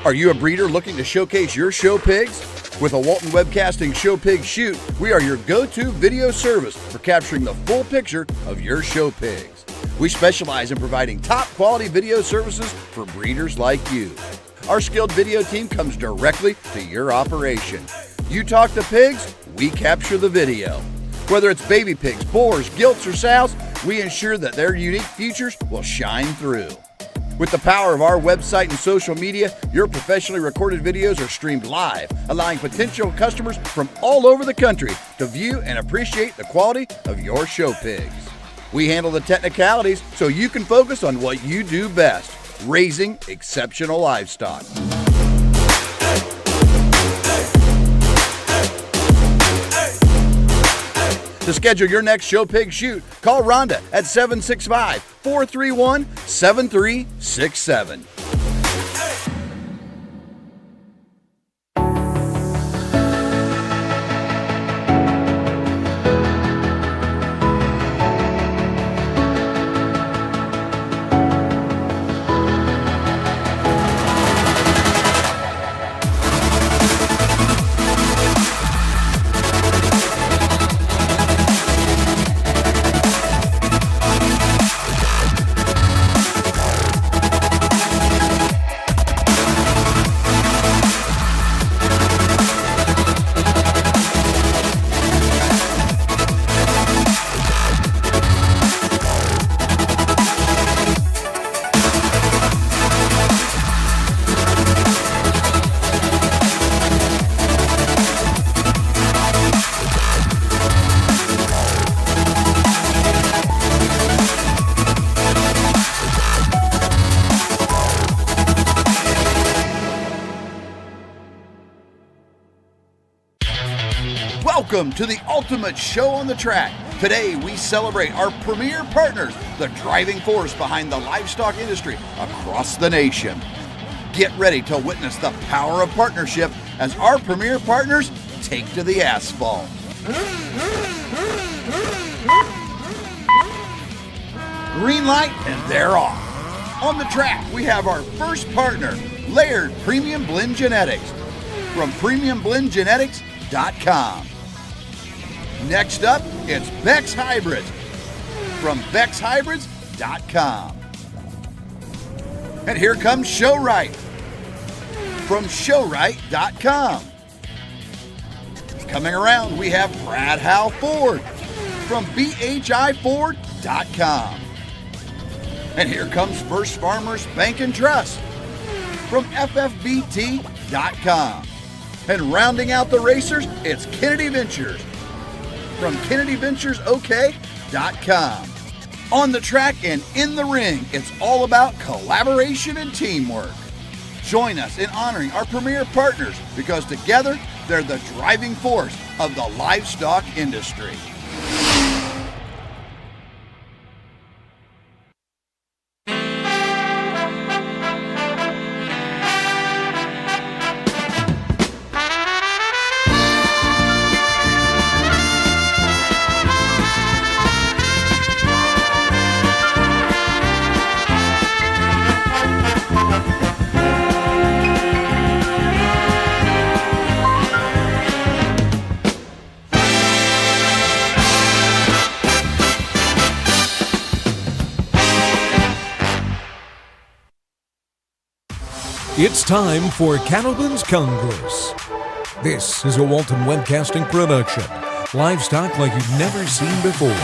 Are you a breeder looking to showcase your show pigs? With a Walton Webcasting Show Pig Shoot, we are your go-to video service for capturing the full picture of your show pigs. We specialize in providing top quality video services for breeders like you. Our skilled video team comes directly to your operation. You talk to pigs, we capture the video. Whether it's baby pigs, boars, gilts, or sows, we ensure that their unique features will shine through. With the power of our website and social media, your professionally recorded videos are streamed live, allowing potential customers from all over the country to view and appreciate the quality of your show pigs. We handle the technicalities so you can focus on what you do best, raising exceptional livestock. To schedule your next show pig shoot, call Rhonda at 765-431-7367. Welcome to the ultimate show on the track. Today we celebrate our premier partners, the driving force behind the livestock industry across the nation. Get ready to witness the power of partnership as our premier partners take to the asphalt. Green light and they're off. On the track we have our first partner, Laird Premium Blend Genetics from premiumblendgenetics.com. Next up, it's Beck's Hybrids from beckshybrids.com. And here comes Showright from showright.com. Coming around, we have Brad Howe Ford from bhiford.com. And here comes First Farmers Bank and Trust from ffbt.com. And rounding out the racers, it's Kennedy Ventures from kennedyventuresok.com. On the track and in the ring, it's all about collaboration and teamwork. Join us in honoring our premier partners because together they're the driving force of the livestock industry. It's time for Cattleman's Congress. This is a Walton Webcasting production. Livestock like you've never seen before.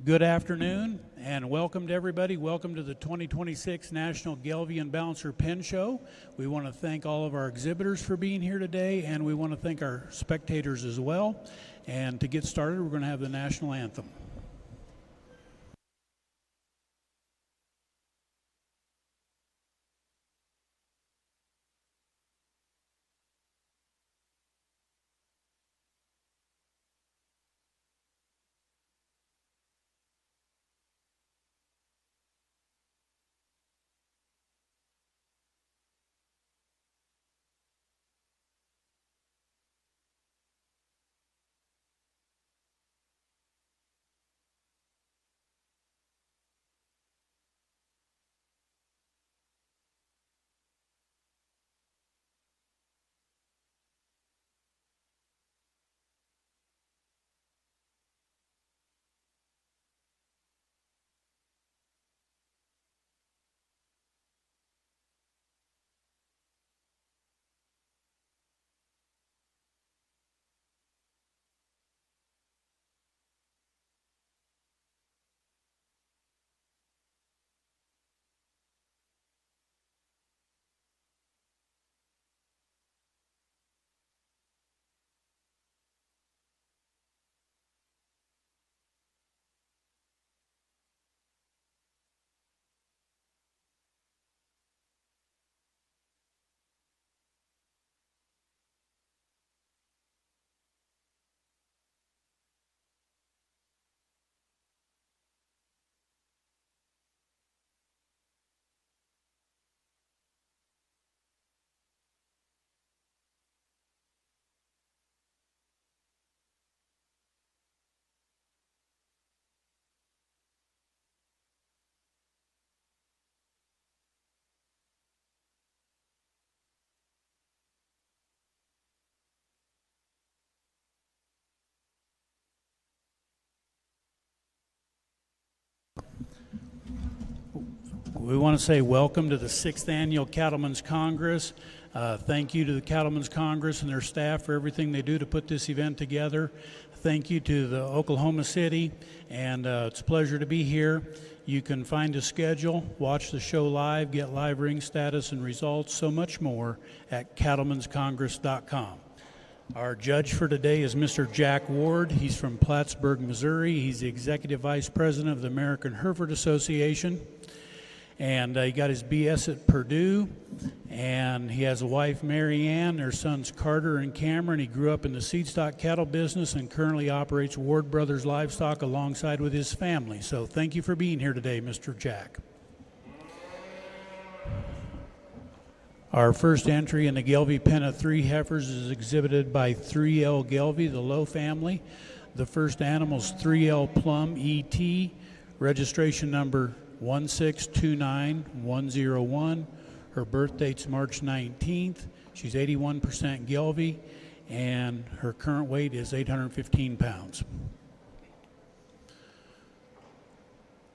Good afternoon and welcome to everybody. Welcome to the 2026 National Gelbvieh and Balancer Pen Show. We want to thank all of our exhibitors for being here today, and we want to thank our spectators as well. And to get started, we're going to have the national anthem. We want to say welcome to the 6th Annual Cattleman's Congress. Thank you to the Cattleman's Congress and their staff for everything they do to put this event together. Thank you to the Oklahoma City, and it's a pleasure to be here. You can find a schedule, watch the show live, get live ring status and results, so much more at cattlemanscongress.com. Our judge for today is Mr. Jack Ward. He's from Plattsburgh, Missouri. He's the Executive Vice President of the American Hereford Association. And he got his BS at Purdue, and he has a wife, Mary Ann, their sons Carter and Cameron. He grew up in the seed stock cattle business and currently operates Ward Brothers Livestock alongside with his family. So thank you for being here today, Mr. Jack. Our first entry in the Gelbvieh pen of 3 heifers is exhibited by 3L Gelbvieh, the Lowe family. The first animal is 3L Plum ET, registration number 1629101. Her birth date's March 19th. She's 81% Gelbvieh, and her current weight is 815 pounds.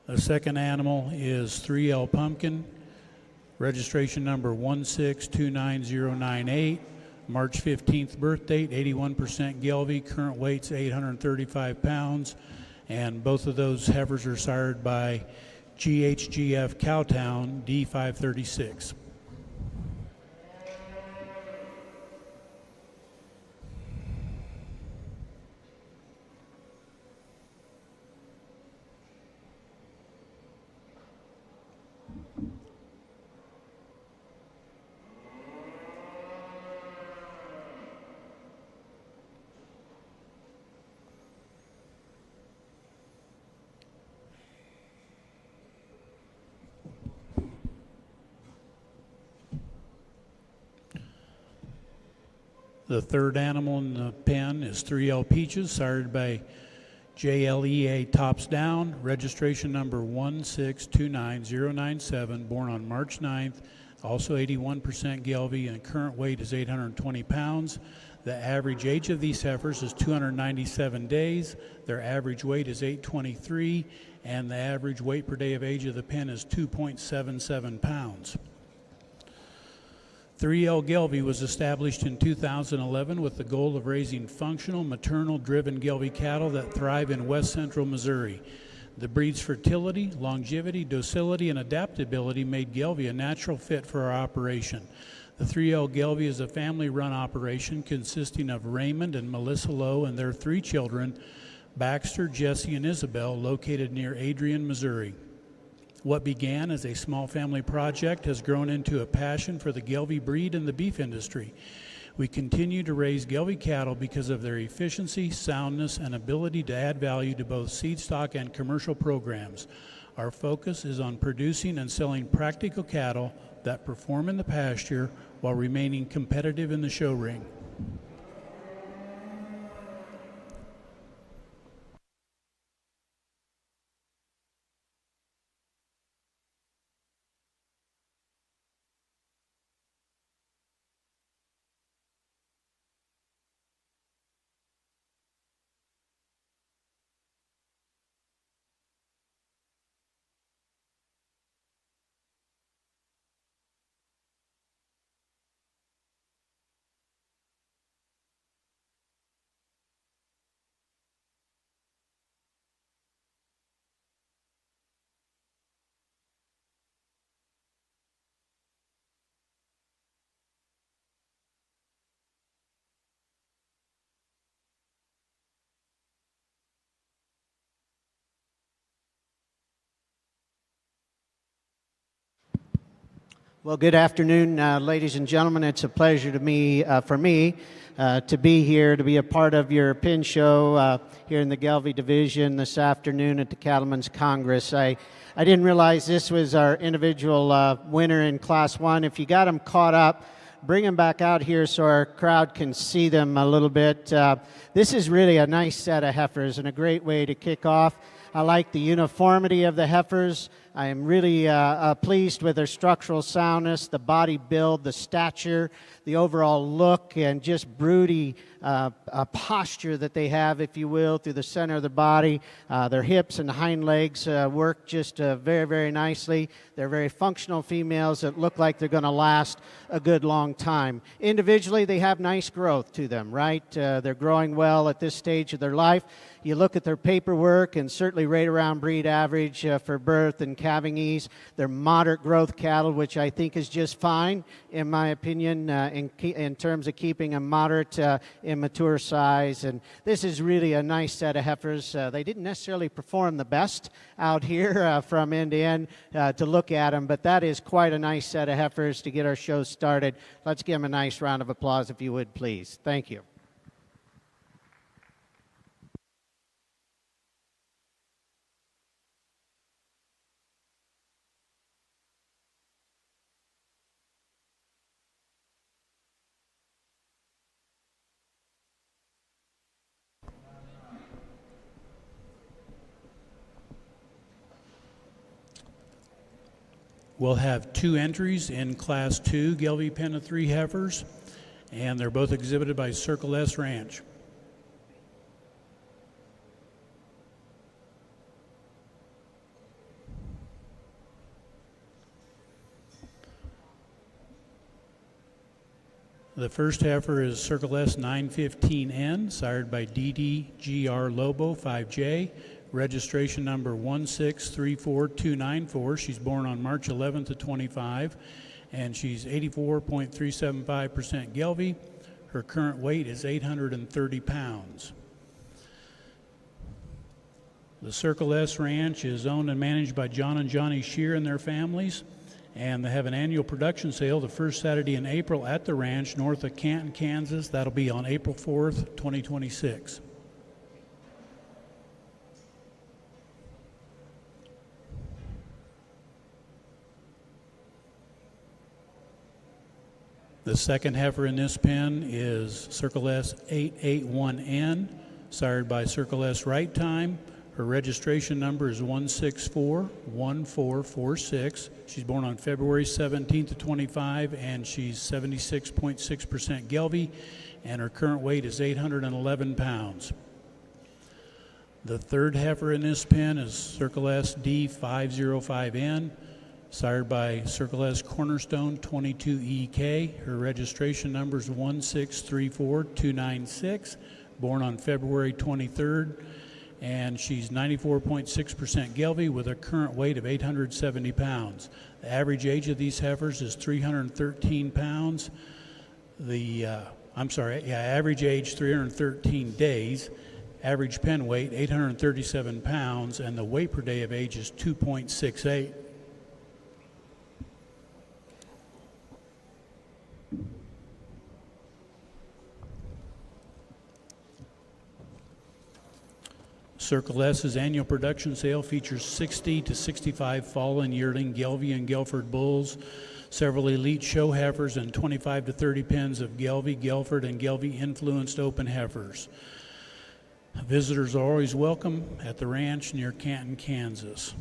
The second animal is 3L Pumpkin, registration number 1629098. March 15th birth date, 81% Gelbvieh, current weight's 835 pounds, and both of those heifers are sired by GHGF Cowtown D536. The third animal in the pen is 3L Peaches, sired by JLEA Tops Down, registration number 1629097, born on March 9th, also 81% Gelbvieh, and current weight is 820 pounds. The average age of these heifers is 297 days. Their average weight is 823, and the average weight per day of age of the pen is 2.77 pounds. 3L Gelbvieh was established in 2011 with the goal of raising functional, maternal-driven Gelbvieh cattle that thrive in west central Missouri. The breed's fertility, longevity, docility, and adaptability made Gelbvieh a natural fit for our operation. The 3L Gelbvieh is a family-run operation consisting of Raymond and Melissa Lowe and their 3 children, Baxter, Jesse, and Isabel, located near Adrian, Missouri. What began as a small family project has grown into a passion for the Gelbvieh breed and the beef industry. We continue to raise Gelbvieh cattle because of their efficiency, soundness, and ability to add value to both seed stock and commercial programs. Our focus is on producing and selling practical cattle that perform in the pasture while remaining competitive in the show ring. Well, good afternoon, ladies and gentlemen. It's a pleasure for me to be here, to be a part of your pin show here in the Gelbvieh Division this afternoon at the Cattleman's Congress. I didn't realize this was our individual winner in Class 1. If you got them caught up, bring them back out here so our crowd can see them a little bit. This is really a nice set of heifers and a great way to kick off. I like the uniformity of the heifers. I am really pleased with their structural soundness, the body build, the stature, the overall look, and just broody posture that they have, if you will, through the center of the body. Their hips and hind legs work just very, very nicely. They're very functional females that look like they're going to last a good long time. Individually, they have nice growth to them, right? They're growing well at this stage of their life. You look at their paperwork, and certainly right around breed average for birth and calving ease. They're moderate growth cattle, which I think is just fine, in my opinion, in terms of keeping a moderate immature size. And this is really a nice set of heifers. They didn't necessarily perform the best out here from end to end to look at them, but that is quite a nice set of heifers to get our show started. Let's give them a nice round of applause, if you would, please. Thank you. We'll have 2 entries in Class 2 Gelbvieh pen of 3 heifers, and they're both exhibited by Circle S Ranch. The first heifer is Circle S 915N, sired by DDGR Lobo 5J. Registration number 1634294. She's born on March 11th of 25, and she's 84.375% Gelbvieh. Her current weight is 830 pounds. The Circle S Ranch is owned and managed by John and Johnny Shear and their families, and they have an annual production sale the first Saturday in April at the ranch north of Canton, Kansas. That'll be on April 4th, 2026. The second heifer in this pen is Circle S 881N, sired by Circle S Right Time. Her registration number is 1641446. She's born on February 17th of 25, and she's 76.6% Gelbvieh, and her current weight is 811 pounds. The third heifer in this pen is Circle S D505N, sired by Circle S Cornerstone 22EK. Her registration number is 1634296, born on February 23rd, and she's 94.6% gelbvieh with a current weight of 870 pounds. The average age of these heifers is 313 pounds. Average age 313 days. Average pen weight 837 pounds, and the weight per day of age is 2.68. Circle S's annual production sale features 60 to 65 fall and yearling gelbvieh and Gelford bulls, several elite show heifers, and 25 to 30 pens of gelbvieh, Gelford, and Gelbvieh-influenced open heifers. Visitors are always welcome at the ranch near Canton, Kansas.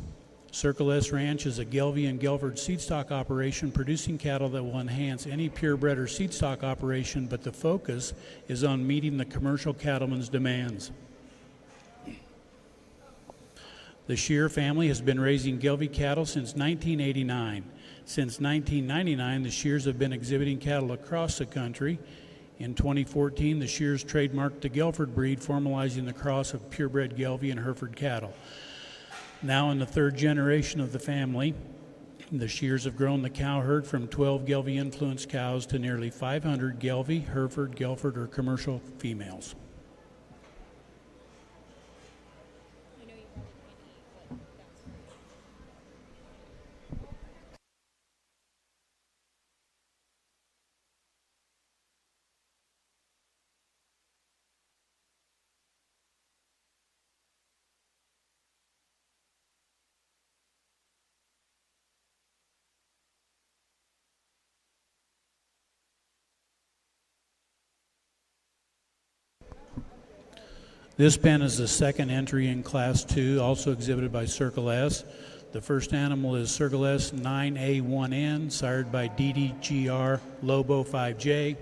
Circle S Ranch is a Gelbvieh and Gelford seedstock operation producing cattle that will enhance any purebred or seedstock operation, but the focus is on meeting the commercial cattleman's demands. The Shear family has been raising Gelbvieh cattle since 1989. Since 1999, the Shears have been exhibiting cattle across the country. In 2014, the Shears trademarked the Gelford breed, formalizing the cross of purebred Gelbvieh and Hereford cattle. Now in the third generation of the family, the Shears have grown the cow herd from 12 Gelbvieh-influenced cows to nearly 500 Gelbvieh, Hereford, Gelford, or commercial females. This pen is the second entry in Class 2, also exhibited by Circle S. The first animal is Circle S 9A1N, sired by DDGR Lobo 5J.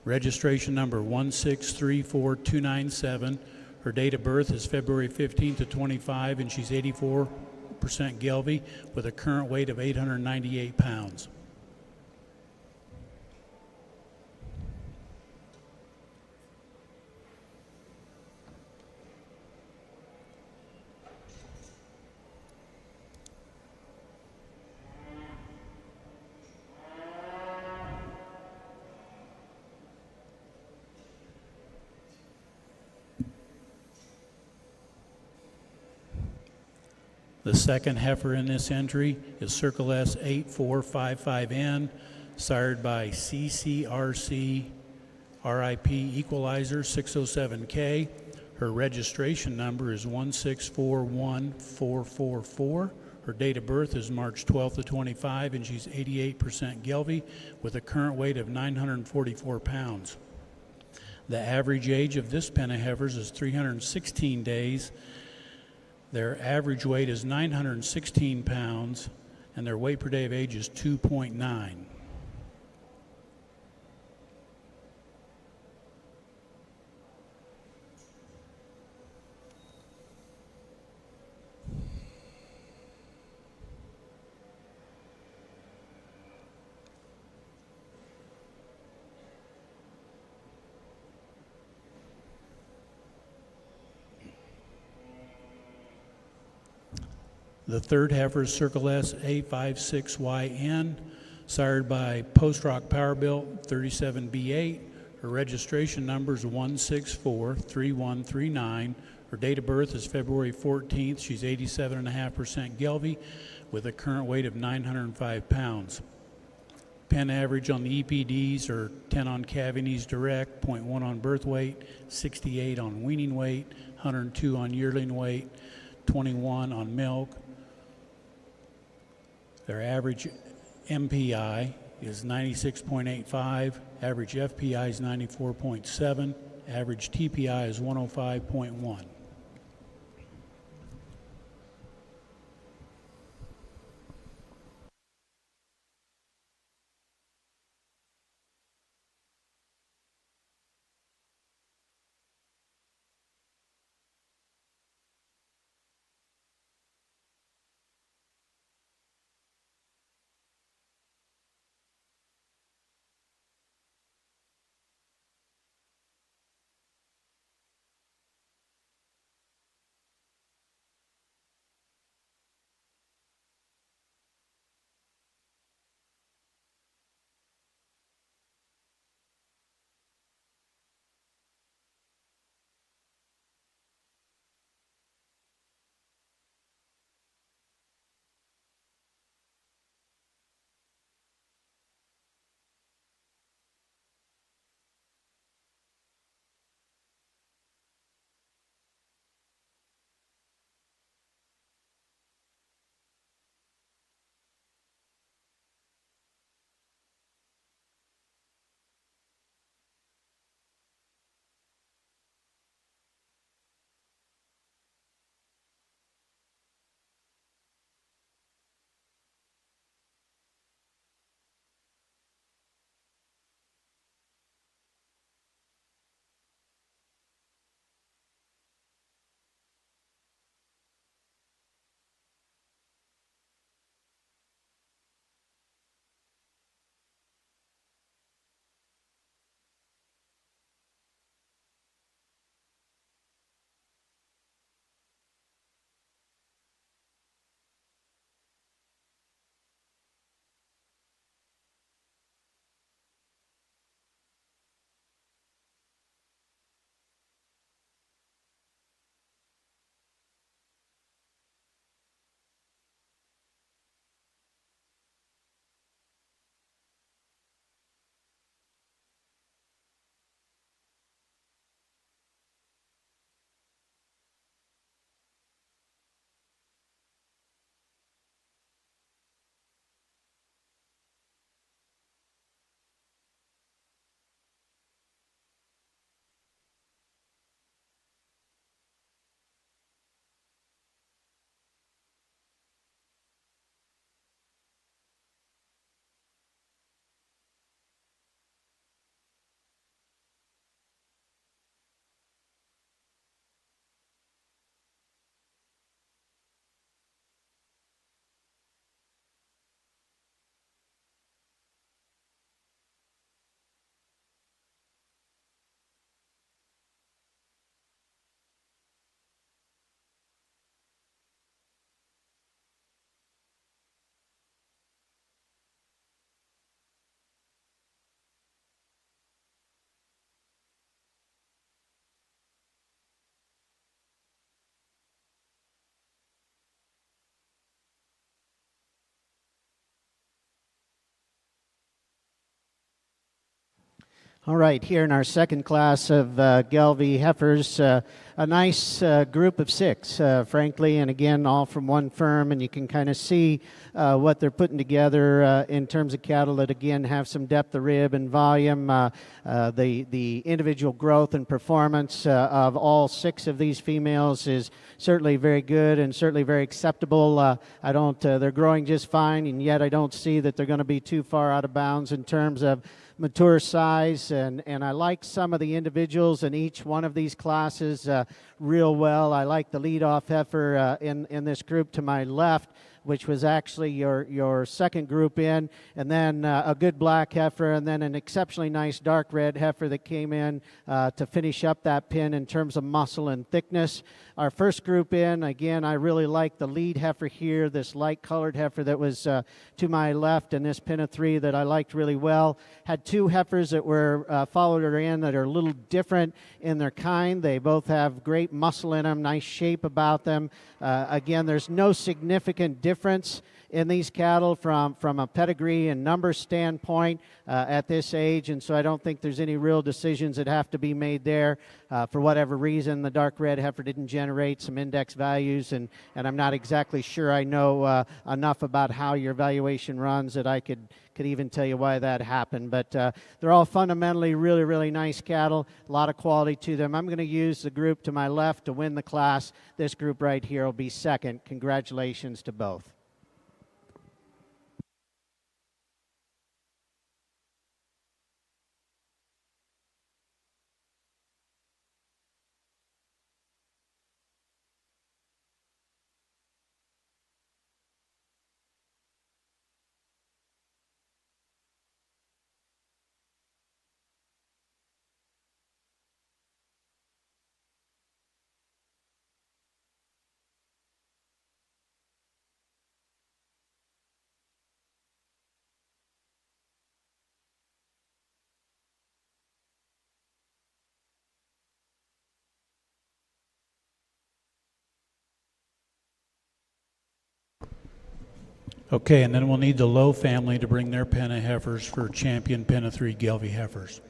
Registration number 1634297. Her date of birth is February 15th to 25, and she's 84% Gelbvieh with a current weight of 898 pounds. The second heifer in this entry is Circle S 8455N, sired by CCRC RIP Equalizer 607K. Her registration number is 1641444. Her date of birth is March 12th to 25, and she's 88% Gelbvieh with a current weight of 944 pounds. The average age of this pen of heifers is 316 days. Their average weight is 916 pounds, and their weight per day of age is 2.9. The third heifer is Circle S A56YN, sired by Post Rock Powerbuilt 37B8. Her registration number is 1643139. Her date of birth is February 14th. She's 87.5% Gelbvieh with a current weight of 905 pounds. Pen average on the EPDs are 10 on calving knees direct, 0.1 on birth weight, 68 on weaning weight, 102 on yearling weight, 21 on milk. Their average MPI is 96.85, average FPI is 94.7, average TPI is 105.1. All right, here in our second class of Gelbvieh heifers, a nice group of 6, frankly, and again, all from one firm, and you can kind of see what they're putting together in terms of cattle that, again, have some depth of rib and volume. The individual growth and performance of all 6 of these females is certainly very good and certainly very acceptable. They're growing just fine, and yet I don't see that they're going to be too far out of bounds in terms of mature size, and I like some of the individuals in each one of these classes real well. I like the leadoff heifer in this group to my left, which was actually your second group in, and then a good black heifer, and then an exceptionally nice dark red heifer that came in to finish up that pin in terms of muscle and thickness. Our first group in, again, I really like the lead heifer here, this light colored heifer that was to my left, and this pin of 3 that I liked really well. Had 2 heifers that were followed her in that are a little different in their kind. They both have great muscle in them, nice shape about them. Again, there's no significant difference in these cattle from a pedigree and number standpoint at this age, and so I don't think there's any real decisions that have to be made there. For whatever reason, the dark red heifer didn't generate some index values, and I'm not exactly sure I know enough about how your valuation runs that I could even tell you why that happened. But they're all fundamentally really, really nice cattle, a lot of quality to them. I'm going to use the group to my left to win the class. This group right here will be second. Congratulations to both. Okay, and then we'll need the Lowe family to bring their pen of heifers for champion pen of 3 Gelbvieh heifers.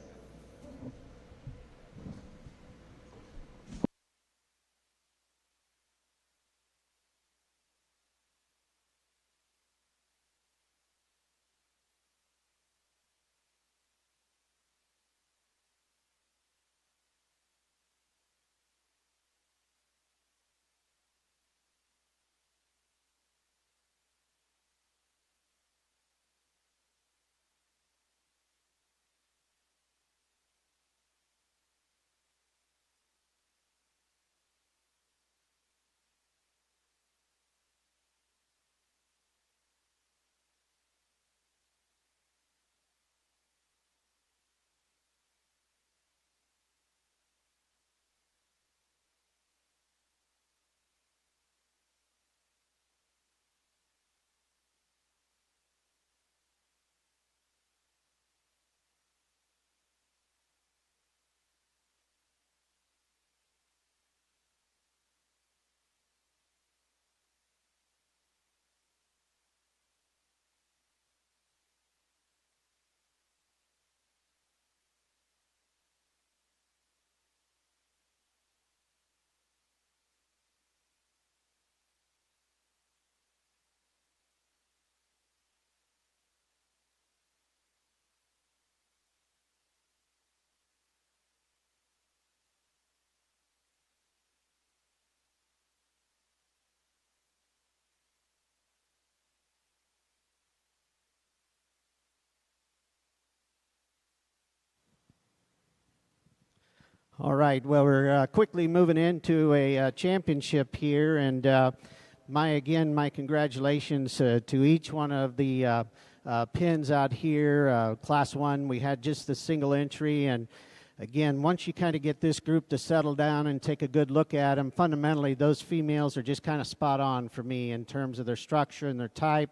All right, well, we're quickly moving into a championship here, and my congratulations to each one of the pins out here. Class 1, we had just the single entry, and again, once you kind of get this group to settle down and take a good look at them, fundamentally, those females are just kind of spot on for me in terms of their structure and their type.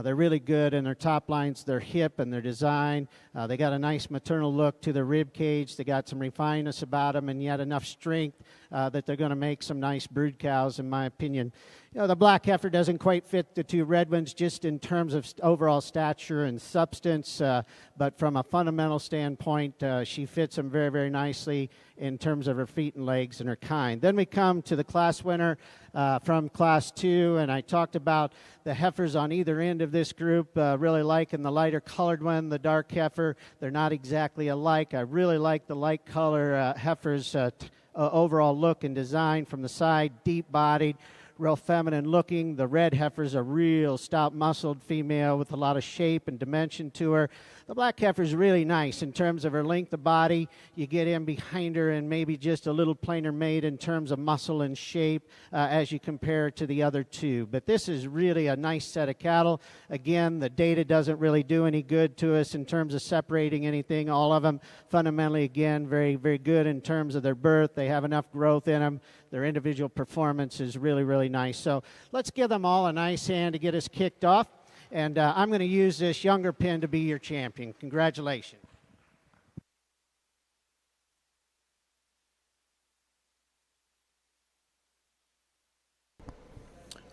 They're really good in their top lines, their hip and their design. They got a nice maternal look to their rib cage. They got some refinedness about them and yet enough strength that they're going to make some nice brood cows, in my opinion. You know, the black heifer doesn't quite fit the two red ones just in terms of overall stature and substance, but from a fundamental standpoint, she fits them very, very nicely in terms of her feet and legs and her kind. Then we come to the class winner from Class 2, and I talked about the heifers on either end of this group, really liking the lighter colored one, the dark heifer. They're not exactly alike. I really like the light color heifers' overall look and design from the side, deep-bodied, real feminine looking. The red heifer's a real stout muscled female with a lot of shape and dimension to her. The black heifer's really nice in terms of her length of body. You get in behind her and maybe just a little plainer made in terms of muscle and shape as you compare it to the other two. But this is really a nice set of cattle. Again, the data doesn't really do any good to us in terms of separating anything. All of them fundamentally, again, very, very good in terms of their birth. They have enough growth in them. Their individual performance is really, really nice. So let's give them all a nice hand to get us kicked off. And I'm going to use this younger pin to be your champion. Congratulations.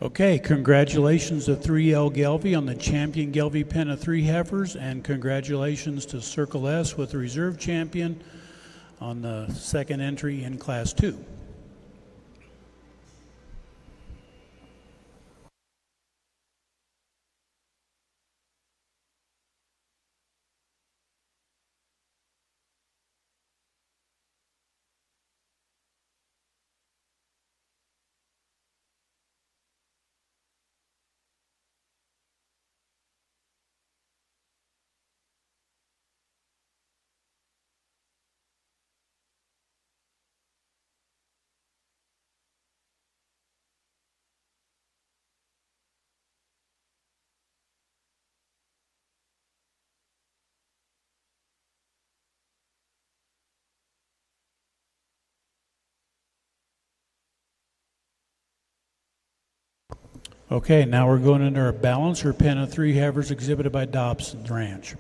Okay, congratulations to 3L Gelvy on the champion Gelvy pen of 3 heifers, and congratulations to Circle S with the reserve champion on the second entry in Class 2. Okay, now we're going into our balancer pen of 3 heifers exhibited by Dobson's Ranch.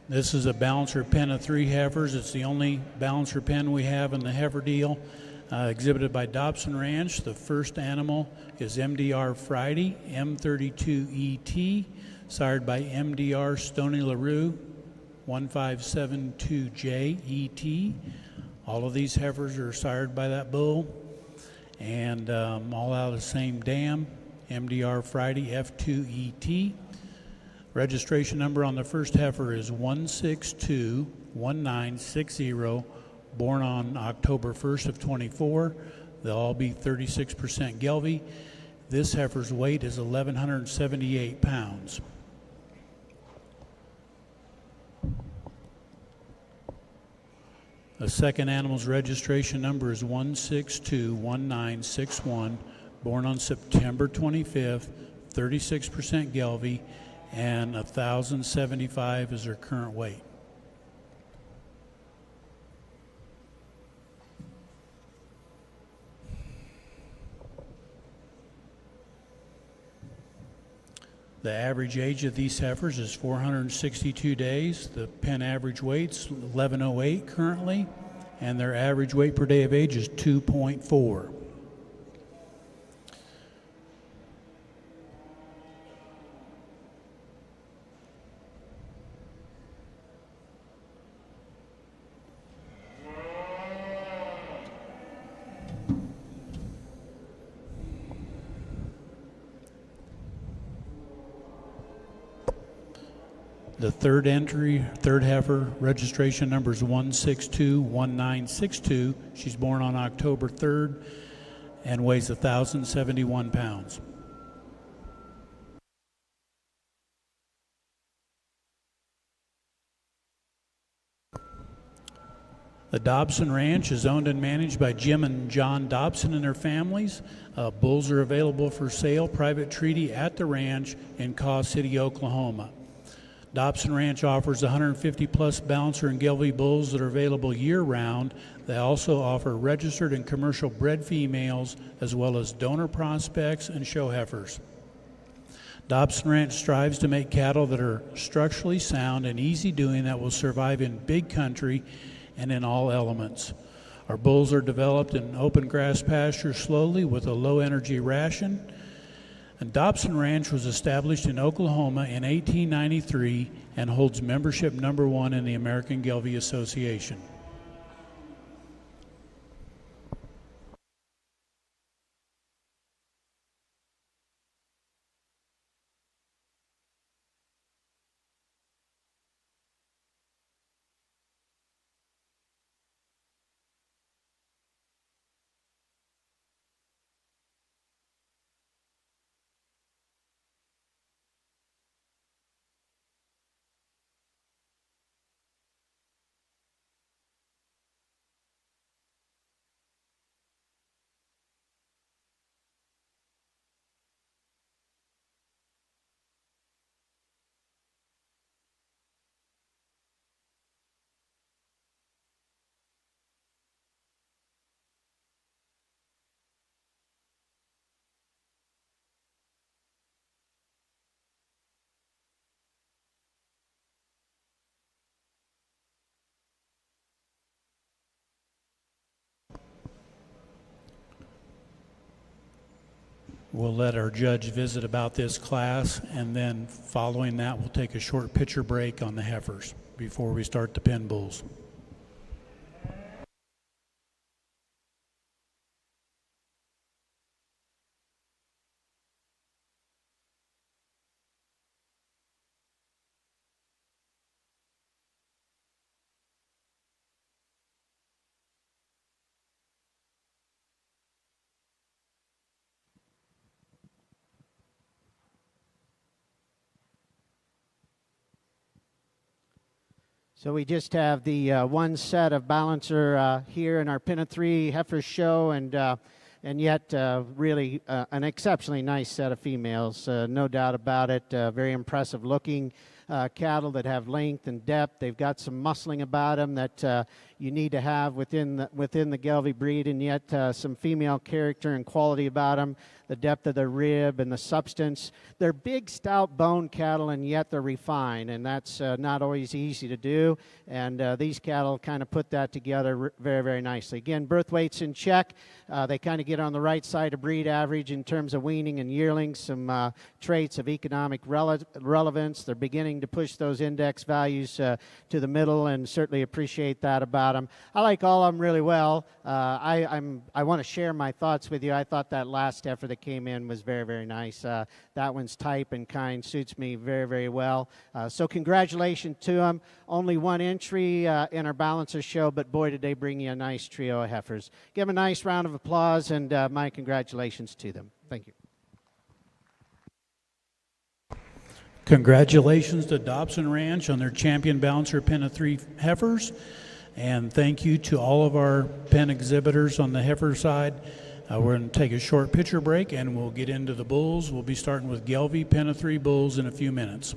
This is a balancer pen of 3 heifers. It's the only balancer pen we have in the heifer deal, exhibited by Dobson Ranch. The first animal is MDR Friday, M32ET, sired by MDR Stony LaRue, 1572J ET. All of these heifers are sired by that bull, and all out of the same dam, MDR Friday, F2ET. Registration number on the first heifer is 1621960, born on October 1st of 24. They'll all be 36% Gelvy. This heifer's weight is 1,178 pounds. The second animal's registration number is 1621961, born on September 25th, 36% Gelvy, and 1,075 is her current weight. The average age of these heifers is 462 days. The pen average weight's 1108 currently, and their average weight per day of age is 2.4. The third entry, third heifer, registration number is 1621962. She's born on October 3rd and weighs 1,071 pounds. The Dobson Ranch is owned and managed by Jim and John Dobson and their families. Bulls are available for sale, private treaty at the ranch in Caw City, Oklahoma. Dobson Ranch offers 150 plus balancer and Gelbvieh bulls that are available year-round. They also offer registered and commercial bred females, as well as donor prospects and show heifers. Dobson Ranch strives to make cattle that are structurally sound and easy doing that will survive in big country and in all elements. Our bulls are developed in open grass pasture slowly with a low energy ration. And Dobson Ranch was established in Oklahoma in 1893 and holds membership number 1 in the American Gelbvieh Association. We'll let our judge visit about this class, and then following that, we'll take a short picture break on the heifers before we start the pen bulls. So we just have the one set of balancer here in our Pin of Three heifer show, and yet really an exceptionally nice set of females, no doubt about it. Very impressive looking cattle that have length and depth. They've got some muscling about them that you need to have within the Gelbvieh breed, and yet some female character and quality about them. The depth of the rib and the substance. They're big, stout bone cattle, and yet they're refined, and that's not always easy to do. And these cattle kind of put that together very, very nicely. Again, birth weights in check. They kind of get on the right side of breed average in terms of weaning and yearlings. Some traits of economic relevance. They're beginning to push those index values to the middle, and certainly appreciate that about them. I like all of them really well. I want to share my thoughts with you. I thought that last heifer that came in was very, very nice. That one's type and kind, suits me very, very well. So congratulations to them. Only one entry in our balancer show, but boy, did they bring you a nice trio of heifers. Give them a nice round of applause, and my congratulations to them. Thank you. Congratulations to Dobson Ranch on their champion balancer Pen of Three heifers, and thank you to all of our pen exhibitors on the heifer side. We're going to take a short picture break, and we'll get into the bulls. We'll be starting with Gelbvieh Pen of Three bulls in a few minutes.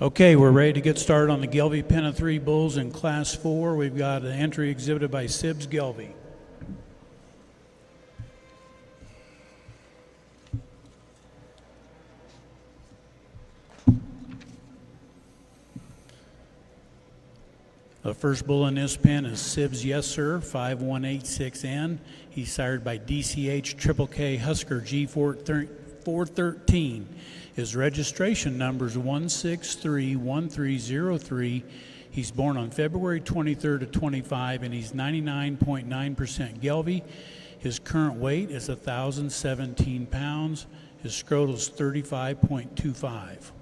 Okay, we're ready to get started on the Gelbvieh Pen of 3 bulls in Class 4. We've got an entry exhibited by Sibs Gelbvieh. The first bull in this pen is Sibs Yes Sir 5186N. He's sired by DCH Triple K Husker G413. His registration number is 1631303. He's born on February 23rd to 25, and he's 99.9% Gelbvieh. His current weight is 1,017 pounds. His scrotal is 35.25.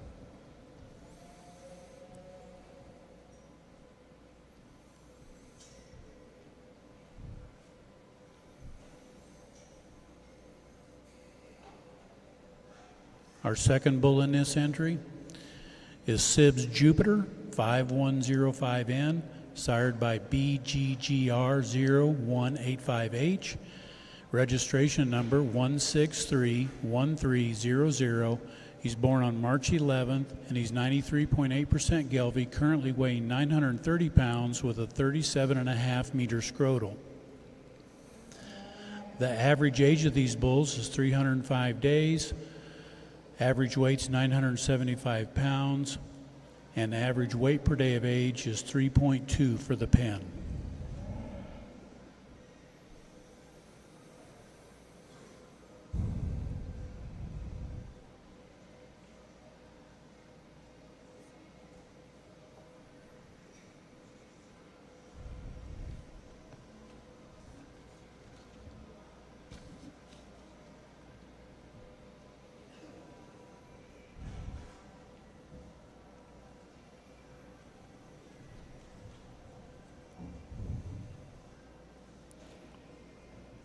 Our second bull in this entry is Sibs Jupiter 5105N, sired by BGGR01885H, registration number 1631300. He's born on March 11th, and he's 93.8% Gelbvieh, currently weighing 930 pounds with a 37.5 meter scrotal. The average age of these bulls is 305 days. Average weight's 975 pounds, and average weight per day of age is 3.2 for the pen.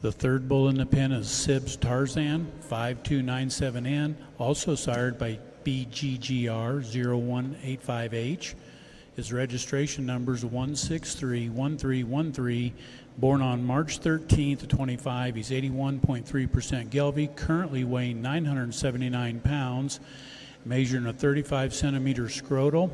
The third bull in the pen is Sibs Tarzan 5297N, also sired by BGGR01885H. His registration number is 1631313. Born on March 13th to 25, he's 81.3% Gelbvieh, currently weighing 979 pounds, measuring a 35 centimeter scrotal.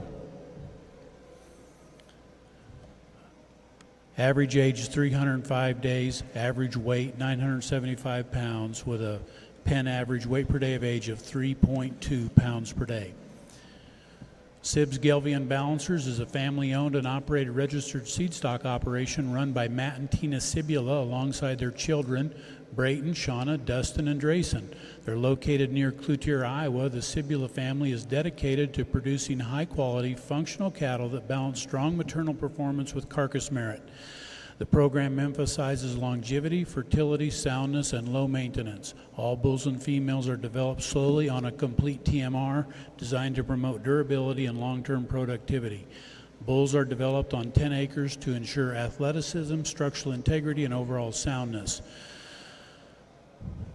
Average age is 305 days, average weight 975 pounds, with a pen average weight per day of age of 3.2 pounds per day. Sibs Gelbvieh and Balancers is a family-owned and operated registered seed stock operation run by Matt and Tina Sibula alongside their children, Brayton, Shauna, Dustin, and Drayson. They're located near Cloutier, Iowa. The Sibula family is dedicated to producing high-quality, functional cattle that balance strong maternal performance with carcass merit. The program emphasizes longevity, fertility, soundness, and low maintenance. All bulls and females are developed slowly on a complete TMR designed to promote durability and long-term productivity. Bulls are developed on 10 acres to ensure athleticism, structural integrity, and overall soundness.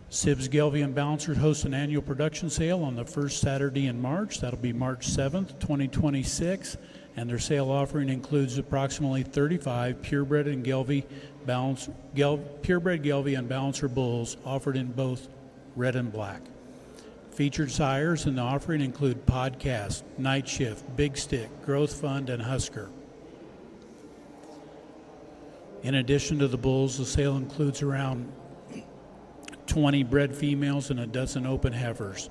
Sibs Gelbvieh and Balancers host an annual production sale on the first Saturday in March. That'll be March 7th, 2026. And their sale offering includes approximately 35 purebred Gelbvieh and Balancer bulls offered in both red and black. Featured sires in the offering include Podcast, Night Shift, Big Stick, Growth Fund, and Husker. In addition to the bulls, the sale includes around 20 bred females and a dozen open heifers.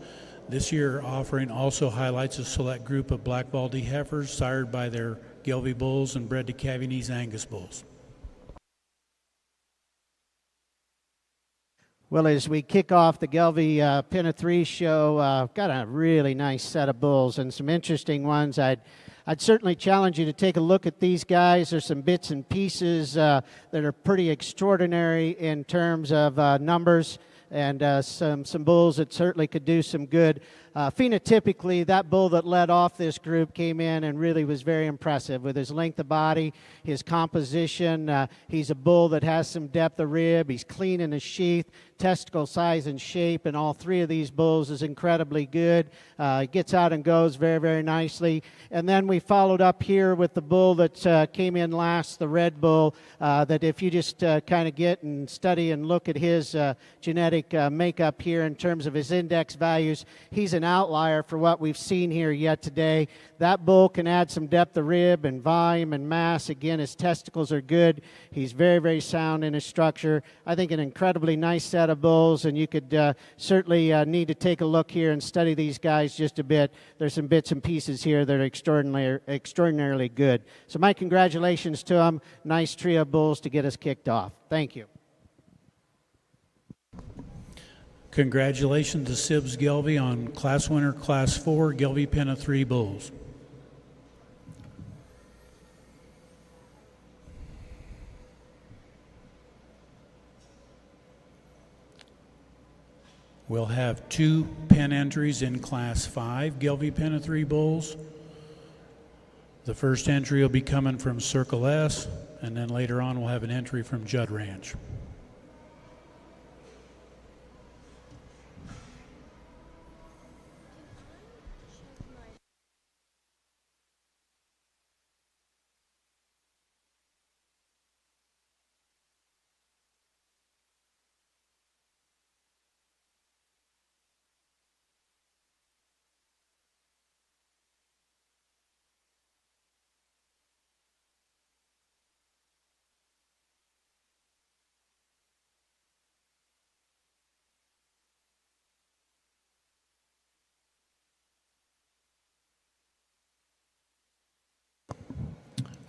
This year offering also highlights a select group of Black Baldy heifers sired by their Gelbvieh bulls and bred to Cavionese Angus bulls. Well, as we kick off the Gelbvieh Pen of 3 show, got a really nice set of bulls and some interesting ones. I'd certainly challenge you to take a look at these guys. There's some bits and pieces that are pretty extraordinary in terms of numbers, and some bulls that certainly could do some good. Phenotypically, that bull that led off this group came in and really was very impressive with his length of body, his composition. He's a bull that has some depth of rib. He's clean in his sheath, testicle size and shape, and all three of these bulls is incredibly good. He gets out and goes very, very nicely. And then we followed up here with the bull that came in last, the red bull, that if you just kind of get and study and look at his genetic makeup here in terms of his index values, he's an outlier for what we've seen here yet today. That bull can add some depth of rib and volume and mass. Again, his testicles are good. He's very, very sound in his structure. I think an incredibly nice set of bulls, and you could certainly need to take a look here and study these guys just a bit. There's some bits and pieces here that are extraordinarily good. So my congratulations to them. Nice trio of bulls to get us kicked off. Thank you. Congratulations to Sibbs Gelby on class winner, class 4, Gelby Pen of 3 bulls. We'll have 2 pen entries in class 5, Gelby Pen of 3 bulls. The first entry will be coming from Circle S, and then later on we'll have an entry from Judd Ranch.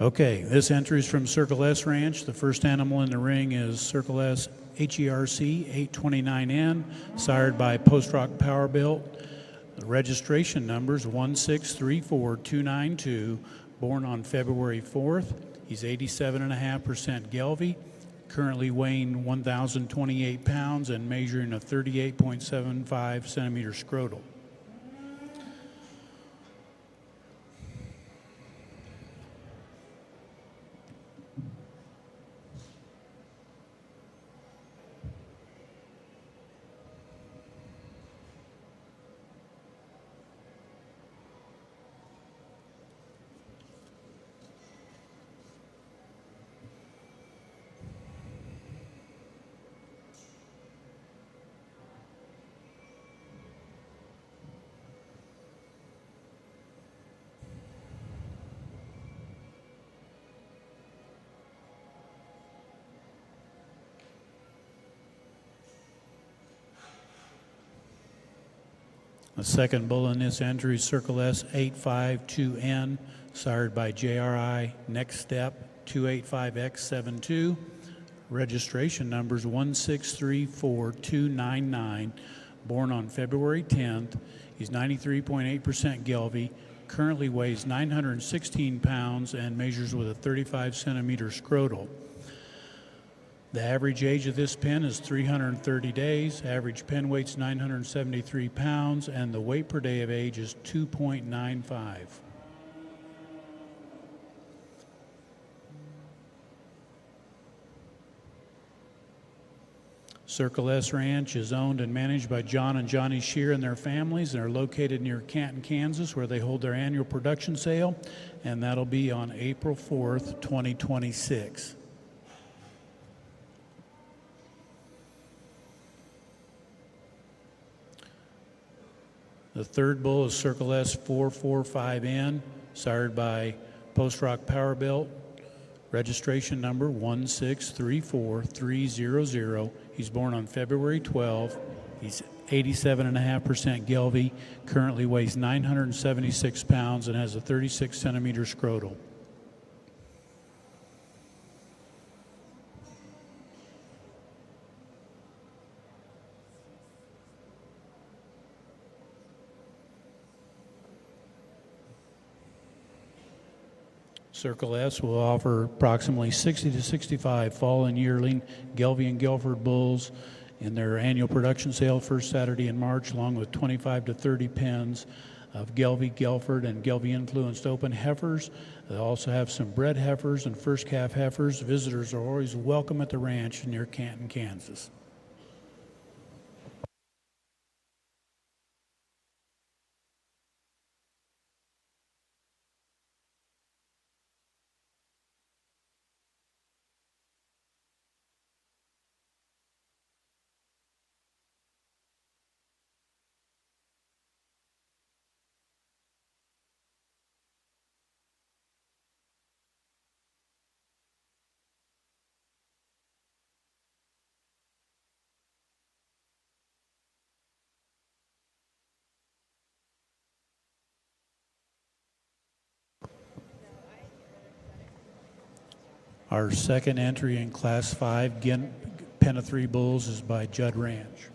Okay, this entry is from Circle S Ranch. The first animal in the ring is Circle S HERC 829N, sired by Post Rock Power Built. The registration number is 1634292, born on February 4th. He's 87.5% Gelby, currently weighing 1,028 pounds and measuring a 38.75 centimeter scrotal. The second bull in this entry is Circle S 852N, sired by JRI Next Step 285X72. Registration numbers 1634299, born on February 10th. He's 93.8% Gelby, currently weighs 916 pounds and measures with a 35 centimeter scrotal. The average age of this pen is 330 days, average pen weight's 973 pounds, and the weight per day of age is 2.95. Circle S Ranch is owned and managed by John and Johnny Shear and their families, and are located near Canton, Kansas, where they hold their annual production sale, and that'll be on April 4th, 2026. The third bull is Circle S 445N, sired by Post Rock Power Built. Registration number 1634300. He's born on February 12th. He's 87.5% Gelby, currently weighs 976 pounds and has a 36 centimeter scrotal. Circle S will offer approximately 60 to 65 fall and yearling Gelby and Gelford bulls in their annual production sale first Saturday in March, along with 25 to 30 pens of Gelby, Gelford, and Gelby-influenced open heifers. They'll also have some bred heifers and first calf heifers. Visitors are always welcome at the ranch near Canton, Kansas. Our second entry in Class 5, pen of 3 bulls, is by Judd Ranch.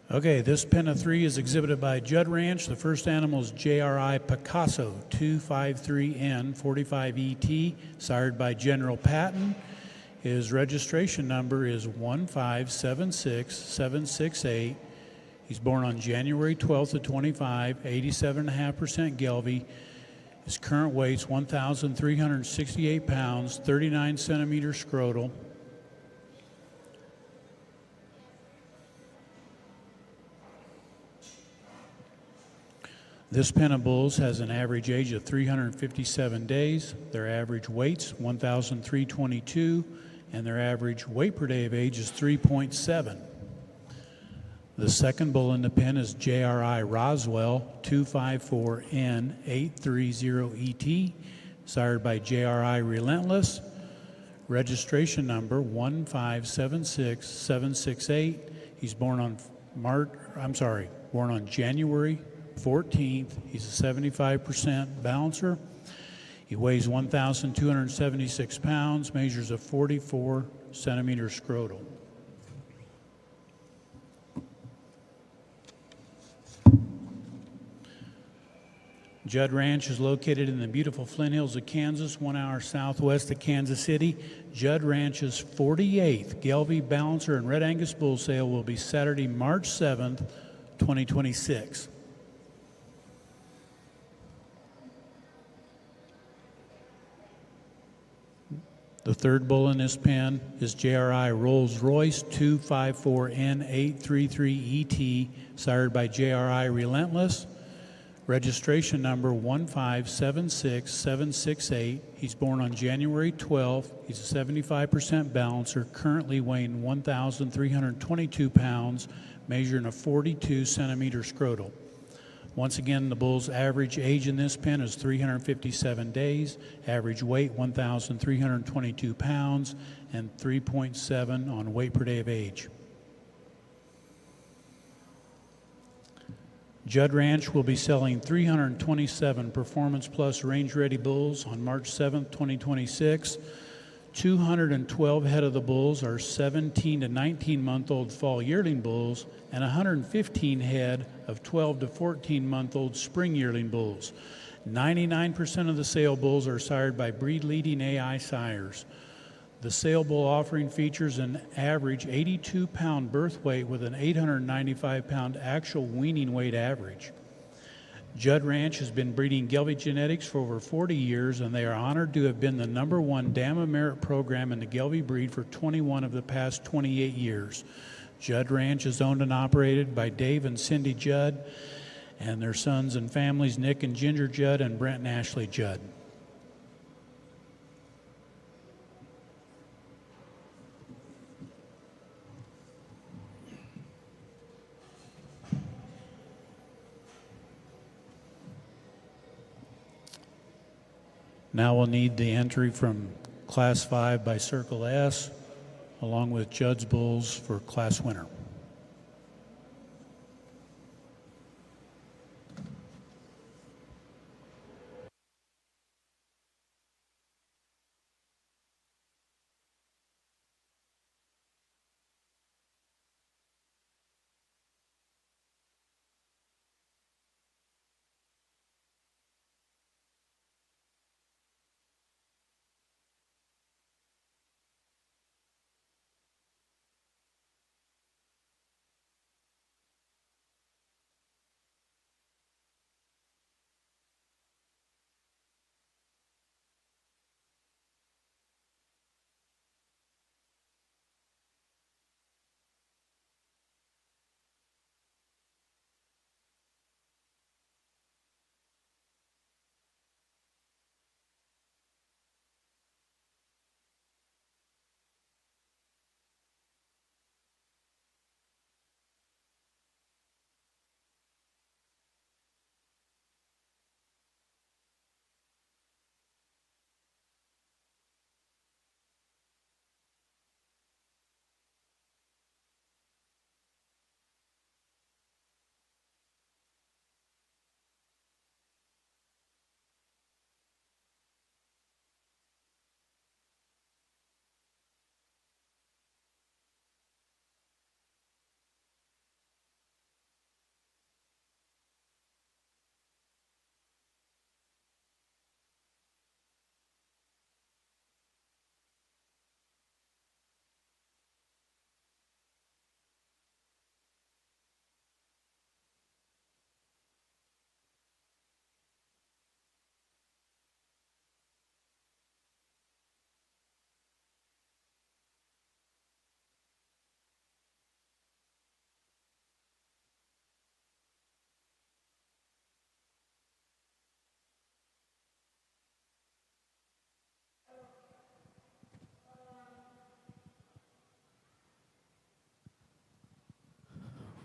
Okay, this pen of 3 is exhibited by Judd Ranch. The first animal is JRI Picasso 253N 45ET, sired by General Patton. His registration number is 1576768. He's born on January 12th of 25, 87.5% Gelbvieh. His current weight's 1,368 pounds, 39 centimeters scrotal. This pen of bulls has an average age of 357 days. Their average weight's 1,322, and their average weight per day of age is 3.7. The second bull in the pen is JRI Roswell 254N 830ET, sired by JRI Relentless. Registration number 1576768. He's born on January 14th. He's a 75% balancer. He weighs 1,276 pounds, measures a 44 centimeter scrotal. Judd Ranch is located in the beautiful Flint Hills of Kansas, 1 hour southwest of Kansas City. Judd Ranch's 48th Gelbvieh Balancer and Red Angus Bull Sale will be Saturday, March 7th, 2026. The third bull in this pen is JRI Rolls Royce 254N833ET, sired by JRI Relentless. Registration number 1576768. He's born on January 12th. He's a 75% balancer, currently weighing 1,322 pounds, measuring a 42 centimeter scrotal. Once again, the bull's average age in this pen is 357 days, average weight 1,322 pounds, and 3.7 on weight per day of age. Judd Ranch will be selling 327 Performance Plus Range Ready bulls on March 7th, 2026. 212 head of the bulls are 17 to 19-month-old fall yearling bulls, and 115 head of 12 to 14-month-old spring yearling bulls. 99% of the sale bulls are sired by breed-leading AI sires. The sale bull offering features an average 82-pound birth weight with an 895-pound actual weaning weight average. Judd Ranch has been breeding Gelbvieh genetics for over 40 years, and they are honored to have been the #1 Dam of Merit program in the Gelbvieh breed for 21 of the past 28 years. Judd Ranch is owned and operated by Dave and Cindy Judd and their sons and families, Nick and Ginger Judd and Brent and Ashley Judd. Now we'll need the entry from Class 5 by Circle S, along with Judd's bulls for Class Winner.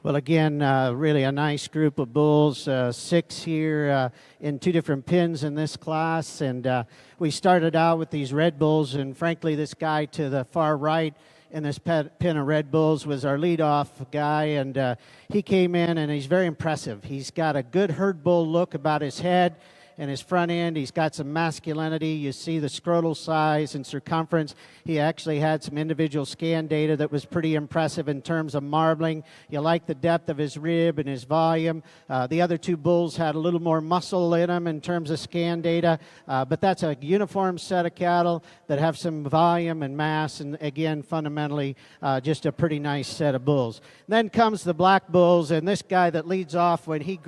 Well, again, really a nice group of bulls, 6 here in 2 different pins in this class. And we started out with these red bulls, and frankly, this guy to the far right in this pin of red bulls was our leadoff guy, and he came in, and he's very impressive. He's got a good herd bull look about his head and his front end. He's got some masculinity. You see the scrotal size and circumference. He actually had some individual scan data that was pretty impressive in terms of marbling. You like the depth of his rib and his volume. The other 2 bulls had a little more muscle in them in terms of scan data, but that's a uniform set of cattle that have some volume and mass, and again, fundamentally, just a pretty nice set of bulls. Then comes the black bulls, and this guy that leads off, when he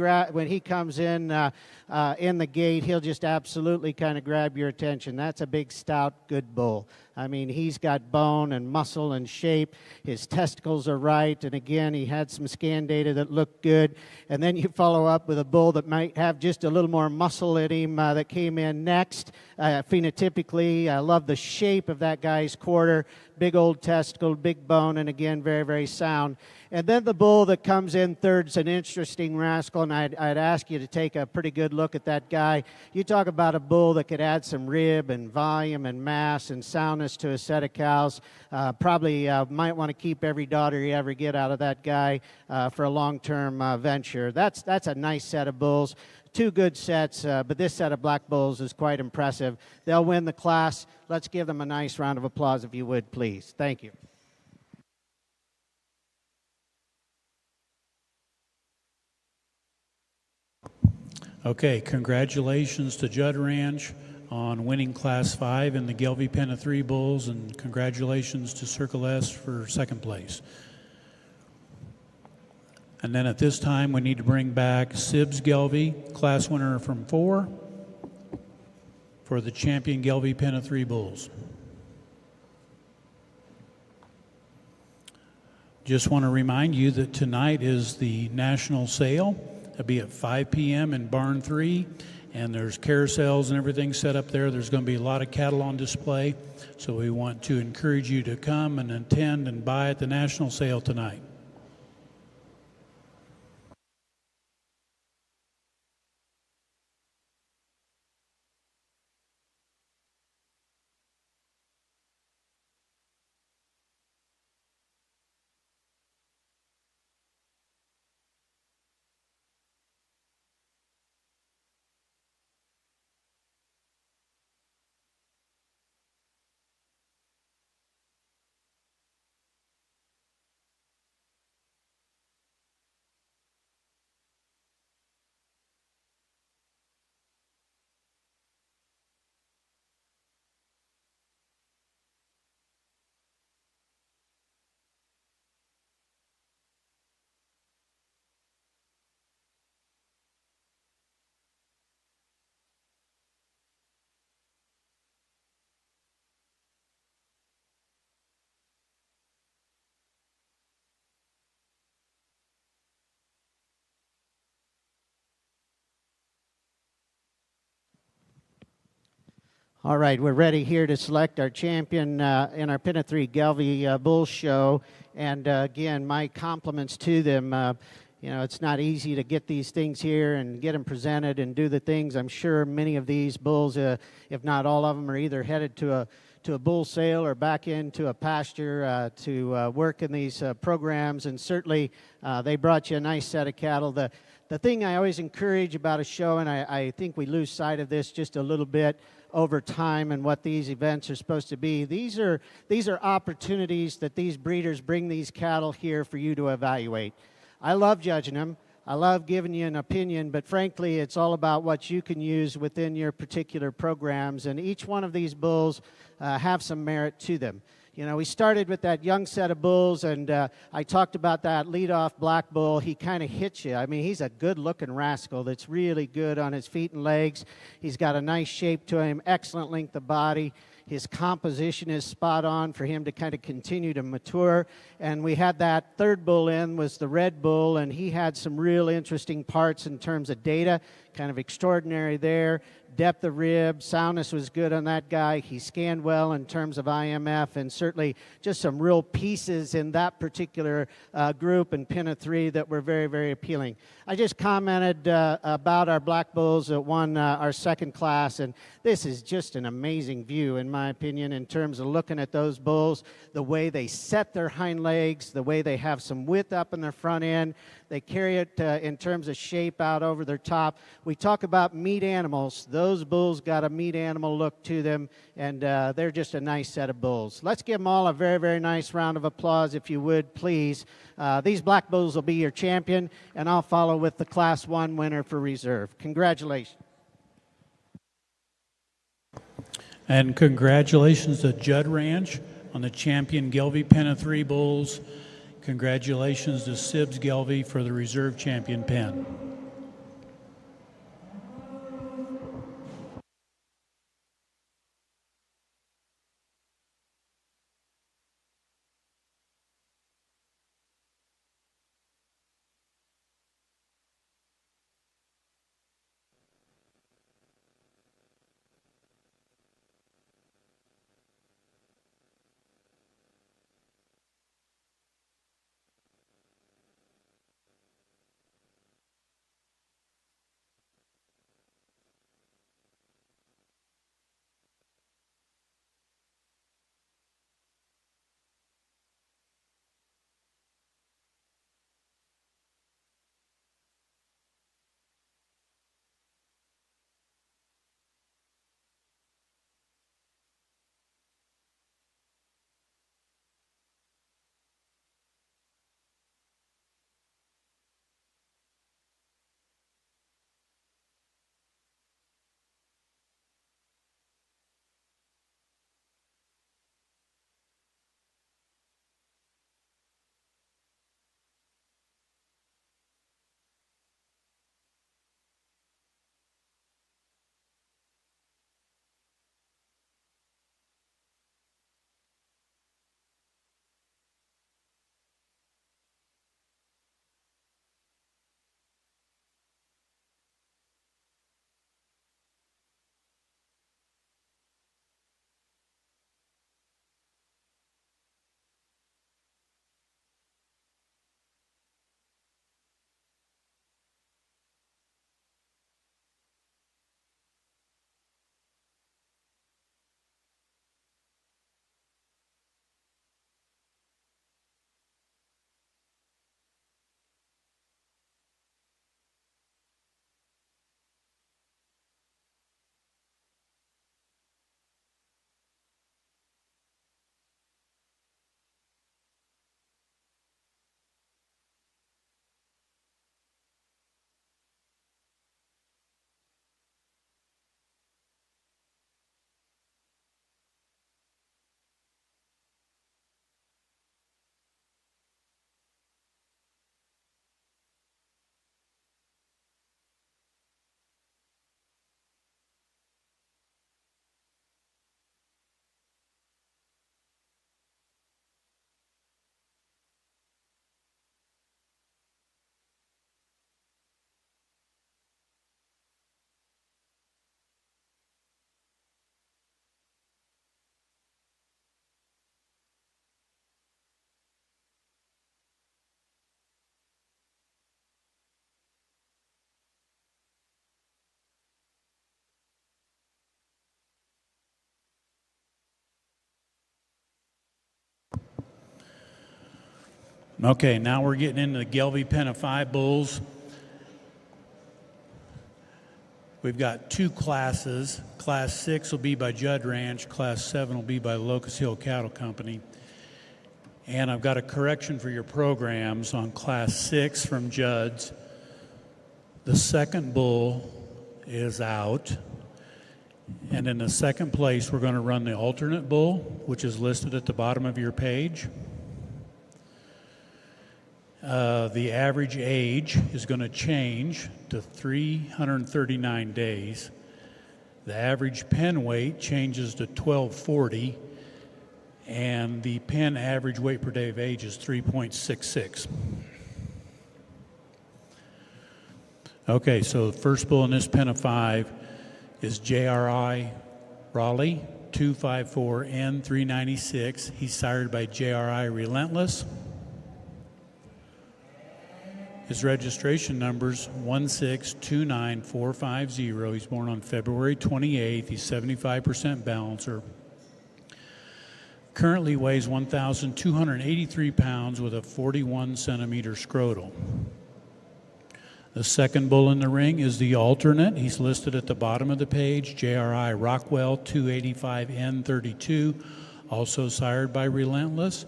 comes in the gate, he'll just absolutely kind of grab your attention. That's a big, stout, good bull. I mean, he's got bone and muscle and shape. His testicles are right, and again, he had some scan data that looked good. And then you follow up with a bull that might have just a little more muscle in him that came in next. Phenotypically, I love the shape of that guy's quarter. Big old testicle, big bone, and again, very, very sound. And then the bull that comes in third is an interesting rascal, and I'd ask you to take a pretty good look at that guy. You talk about a bull that could add some rib and volume and mass and soundness to a set of cows. Probably might want to keep every daughter you ever get out of that guy for a long-term venture. That's a nice set of bulls. 2 good sets, but this set of black bulls is quite impressive. They'll win the class. Let's give them a nice round of applause, if you would, please. Thank you. Okay, congratulations to Judd Ranch on winning Class 5 in the Gelby Pen of 3 bulls, and congratulations to Circle S for 2nd place. And then at this time, we need to bring back Sibbs Gelby, class winner from 4, for the champion Gelby Pen of 3 bulls. Just want to remind you that tonight is the national sale. It'll be at 5 p.m. in Barn 3, and there's carousels and everything set up there. There's going to be a lot of cattle on display, so we want to encourage you to come and attend and buy at the national sale tonight. All right, we're ready here to select our champion in our Pen of 3 Gelby Bull Show. And again, my compliments to them. You know, it's not easy to get these things here and get them presented and do the things. I'm sure many of these bulls, if not all of them, are either headed to a bull sale or back into a pasture to work in these programs. And certainly they brought you a nice set of cattle. The thing I always encourage about a show, and I think we lose sight of this just a little bit over time and what these events are supposed to be. These are opportunities that these breeders bring these cattle here for you to evaluate. I love judging them. I love giving you an opinion, but frankly, it's all about what you can use within your particular programs, and each one of these bulls have some merit to them. You know, we started with that young set of bulls, and I talked about that leadoff black bull. He kind of hits you. I mean, he's a good-looking rascal that's really good on his feet and legs. He's got a nice shape to him, excellent length of body. His composition is spot on for him to kind of continue to mature. And we had that third bull in was the red bull, and he had some real interesting parts in terms of data, kind of extraordinary there. depth of rib, soundness was good on that guy. He scanned well in terms of IMF, and certainly just some real pieces in that particular group and pin of 3 that were very, very appealing. I just commented about our black bulls that won our second class, and this is just an amazing view, in my opinion, in terms of looking at those bulls, the way they set their hind legs, the way they have some width up in their front end. They carry it in terms of shape out over their top. We talk about meat animals. Those bulls got a meat animal look to them, and they're just a nice set of bulls. Let's give them all a very, very nice round of applause, if you would, please. These black bulls will be your champion, and I'll follow with the Class 1 winner for reserve. Congratulations. And congratulations to Judd Ranch on the champion Gelby Pen of 3 bulls. Congratulations to Sibbs Gelby for the reserve champion pen. Okay, now we're getting into the Gelby Pen of 5 bulls. We've got 2 classes. Class 6 will be by Judd Ranch. Class 7 will be by Locust Hill Cattle Company. And I've got a correction for your programs on Class 6 from Judd's. The second bull is out. And in the second place, we're going to run the alternate bull, which is listed at the bottom of your page. The average age is going to change to 339 days. The average pen weight changes to 1240, and the pen average weight per day of age is 3.66. Okay, so the first bull in this pen of 5 is JRI Raleigh 254N396. He's sired by JRI Relentless. His registration number's 1629450. He's born on February 28th. He's 75% balancer. Currently weighs 1,283 pounds with a 41 centimeter scrotal. The second bull in the ring is the alternate. He's listed at the bottom of the page, JRI Rockwell 285N32, also sired by Relentless.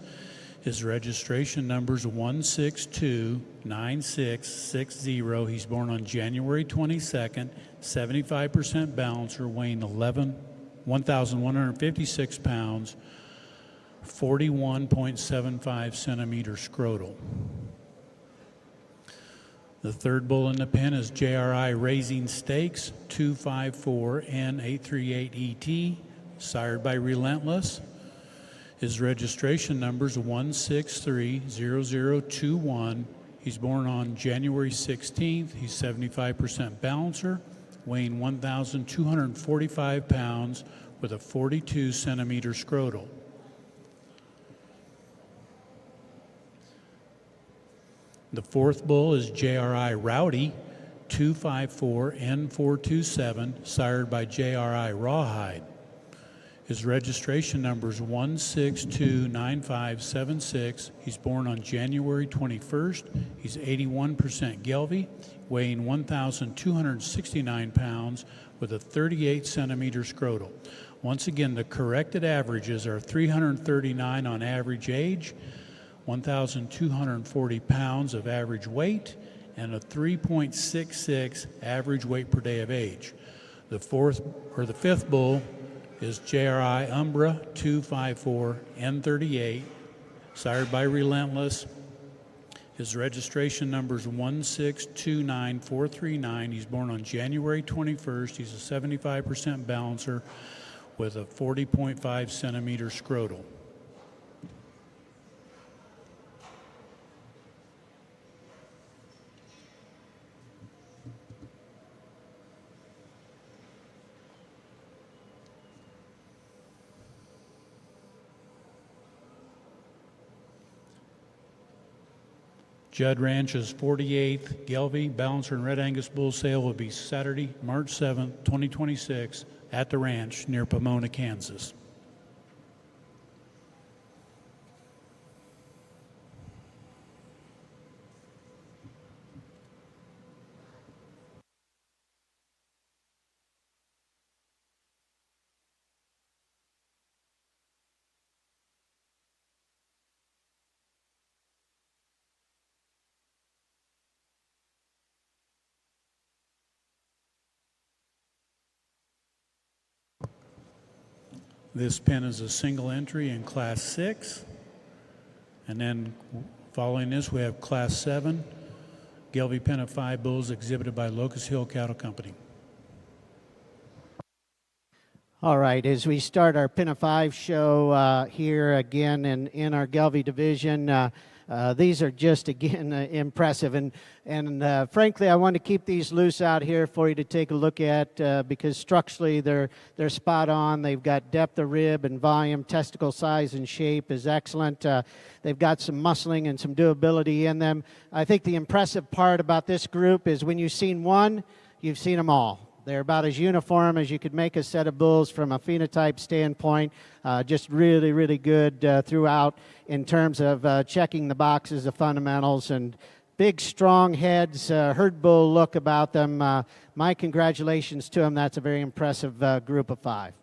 His registration number's 1629660. He's born on January 22nd, 75% balancer, weighing 1,156 pounds, 41.75 centimeter scrotal. The third bull in the pen is JRI Raising Stakes 254N838ET, sired by Relentless. His registration number is 1630021. He's born on January 16th. He's 75% balancer, weighing 1,245 pounds with a 42 centimeter scrotal. The fourth bull is JRI Rowdy 254N427, sired by JRI Rawhide. His registration number is 1629576. He's born on January 21st. He's 81% Gelbvieh, weighing 1,269 pounds with a 38 centimeter scrotal. Once again, the corrected averages are 339 on average age, 1,240 pounds of average weight, and a 3.66 average weight per day of age. The fifth bull is JRI Umbra 254N38, sired by Relentless. His registration number is 1629439. He's born on January 21st. He's a 75% balancer with a 40.5 centimeter scrotal. Judd Ranch's 48th Gelbvieh Balancer and Red Angus Bull sale will be Saturday, March 7th, 2026 at the ranch near Pomona, Kansas. This pen is a single entry in Class 6. And then following this, we have Class 7, Gelbvieh pen of 5 bulls exhibited by Locust Hill Cattle Company. All right, as we start our Pen of 5 show here again in our Gelbvieh division, these are just, again, impressive. And frankly, I want to keep these loose out here for you to take a look at because structurally they're spot on. They've got depth of rib and volume. Testicle size and shape is excellent. They've got some muscling and some durability in them. I think the impressive part about this group is when you've seen one, you've seen them all. They're about as uniform as you could make a set of bulls from a phenotype standpoint. Just really, really good throughout in terms of checking the boxes of fundamentals and big, strong heads, herd bull look about them. My congratulations to them. That's a very impressive group of 5.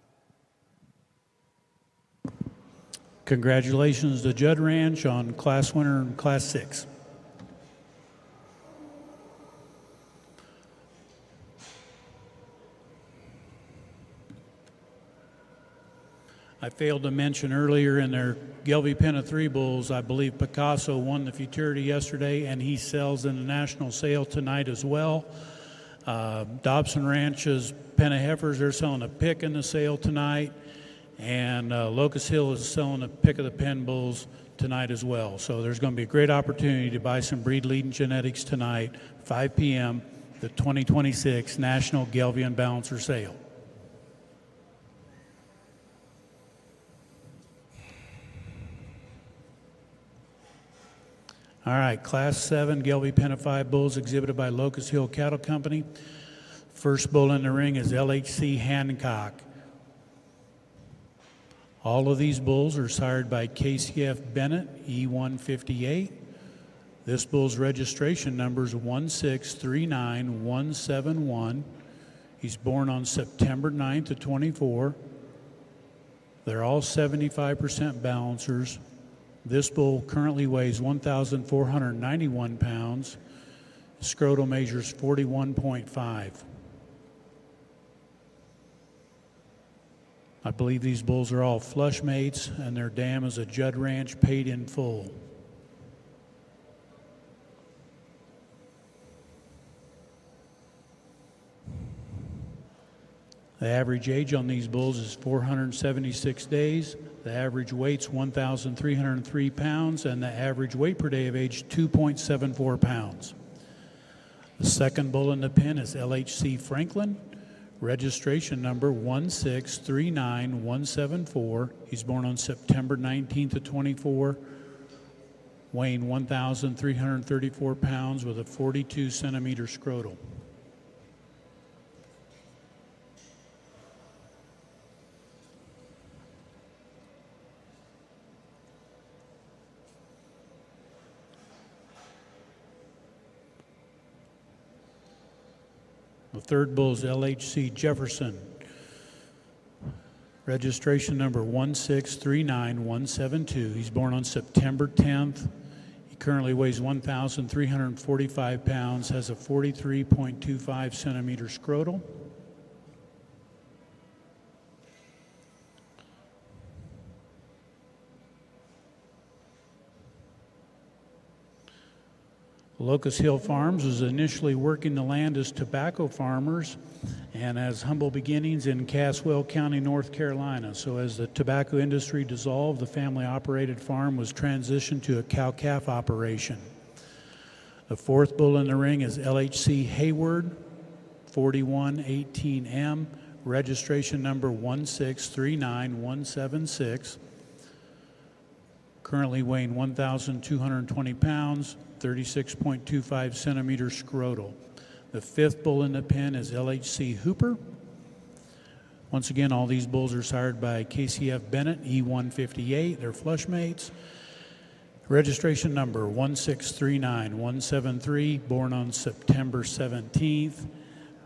Congratulations to Judd Ranch on Class winner in Class 6. I failed to mention earlier in their Gelbvieh pen of 3 bulls, I believe Picasso won the futurity yesterday, and he sells in the national sale tonight as well. Dobson Ranch's pen of heifers, they're selling a pick in the sale tonight, and Locust Hill is selling a pick of the pen bulls tonight as well. So there's going to be a great opportunity to buy some breed-leading genetics tonight, 5 p.m., the 2026 National Gelbvieh and Balancer Sale. All right, Class 7 Gelbvieh Pen 5 bulls exhibited by Locust Hill Cattle Company. First bull in the ring is LHC Hancock. All of these bulls are sired by KCF Bennett, E158. This bull's registration number is 1639171. He's born on September 9th of 24. They're all 75% balancers. This bull currently weighs 1,491 pounds. Scrotal measures 41.5. I believe these bulls are all flush mates, and their dam is a Judd Ranch paid in full. The average age on these bulls is 476 days. The average weight's 1,303 pounds, and the average weight per day of age 2.74 pounds. The second bull in the pen is LHC Franklin. Registration number 1639174. He's born on September 19th of 24, weighing 1,334 pounds with a 42 centimeter scrotal. The third bull is LHC Jefferson. Registration number 1639172. He's born on September 10th. He currently weighs 1,345 pounds, has a 43.25 centimeter scrotal. Locust Hill Farms was initially working the land as tobacco farmers and as humble beginnings in Caswell County, North Carolina. So as the tobacco industry dissolved, the family-operated farm was transitioned to a cow-calf operation. The fourth bull in the ring is LHC Hayward, 4118M, registration number 1639176. Currently weighing 1,220 pounds, 36.25 centimeter scrotal. The fifth bull in the pen is LHC Hooper. Once again, all these bulls are sired by KCF Bennett, E158. They're flush mates. Registration number 1639173, born on September 17th,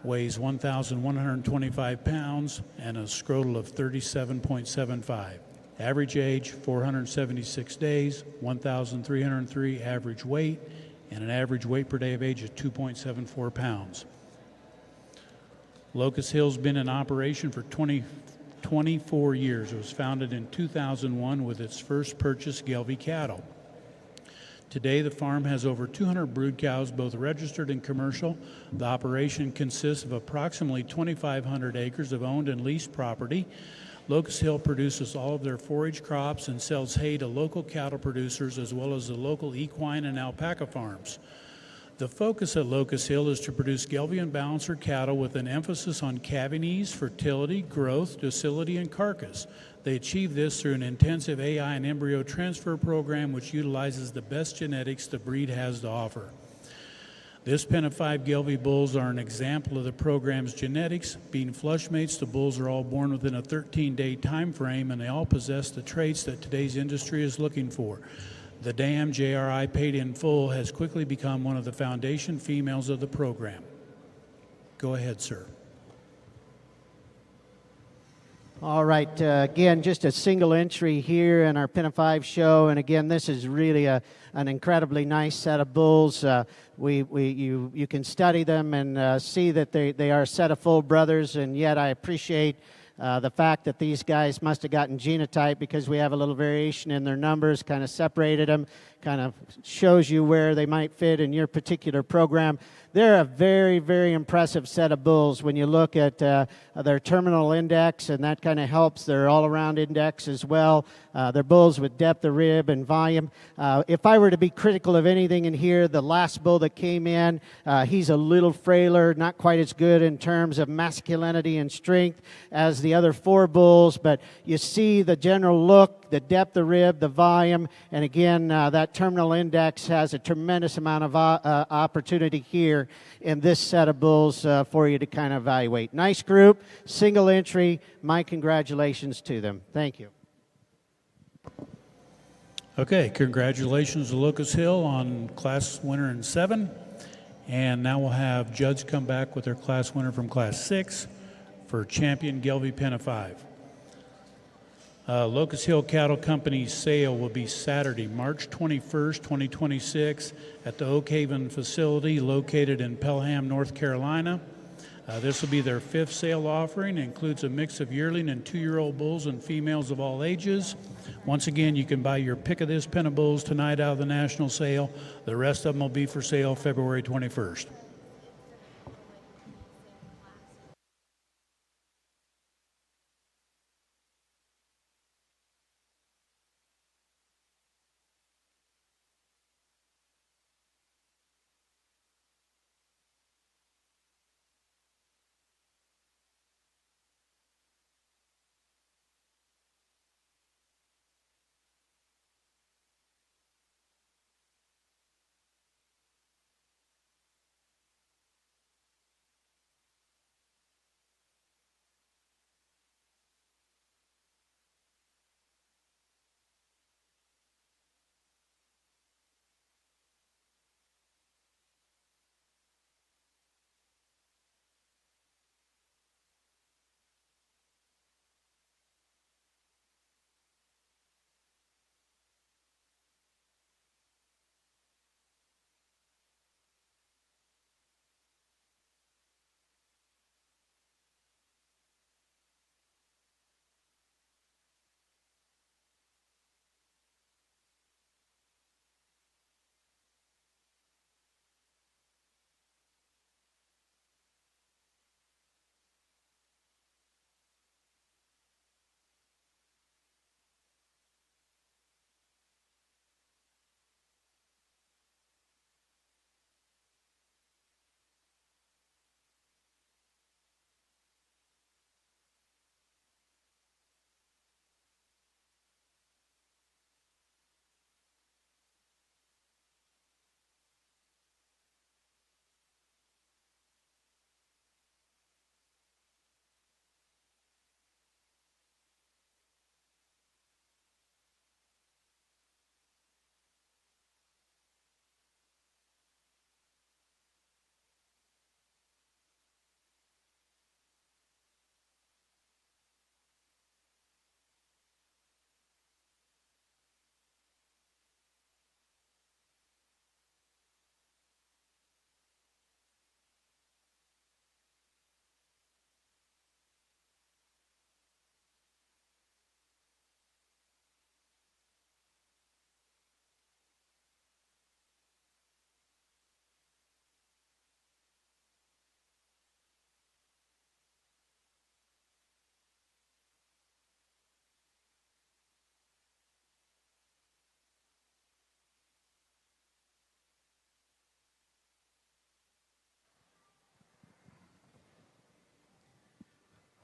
weighs 1,125 pounds and a scrotal of 37.75. Average age, 476 days, 1,303 average weight, and an average weight per day of age of 2.74 pounds. Locust Hill's been in operation for 24 years. It was founded in 2001 with its first purchased Gelbvieh cattle. Today, the farm has over 200 brood cows, both registered and commercial. The operation consists of approximately 2,500 acres of owned and leased property. Locust Hill produces all of their forage crops and sells hay to local cattle producers as well as the local equine and alpaca farms. The focus at Locust Hill is to produce Gelbvieh and balancer cattle with an emphasis on calving ease, fertility, growth, docility, and carcass. They achieve this through an intensive AI and embryo transfer program which utilizes the best genetics the breed has to offer. This pen of 5 Gelbvieh bulls are an example of the program's genetics. Being flush mates, the bulls are all born within a 13-day time frame, and they all possess the traits that today's industry is looking for. The dam, JRI paid in full, has quickly become one of the foundation females of the program. Go ahead, sir. All right, again, just a single entry here in our Pen of 5 show, and again, this is really an incredibly nice set of bulls. You can study them and see that they are a set of full brothers, and yet I appreciate the fact that these guys must have gotten genotype because we have a little variation in their numbers, kind of separated them, kind of shows you where they might fit in your particular program. They're a very, very impressive set of bulls when you look at their terminal index, and that kind of helps their all-around index as well. They're bulls with depth of rib and volume. If I were to be critical of anything in here, the last bull that came in, he's a little frailer, not quite as good in terms of masculinity and strength as the the other 4 bulls, but you see the general look, the depth of rib, the volume, and again, that terminal index has a tremendous amount of opportunity here in this set of bulls for you to kind of evaluate. Nice group, single entry. My congratulations to them. Thank you. Okay, congratulations to Locust Hill on class winner in 7. And now we'll have Judds come back with their class winner from class 6 for champion Gelby Pen of 5. Locust Hill Cattle Company's sale will be Saturday, March 21st, 2026 at the Oak Haven facility located in Pelham, North Carolina. This will be their 5th sale offering. It includes a mix of yearling and 2-year-old bulls and females of all ages. Once again, you can buy your pick of this pen of bulls tonight out of the national sale. The rest of them will be for sale February 21st.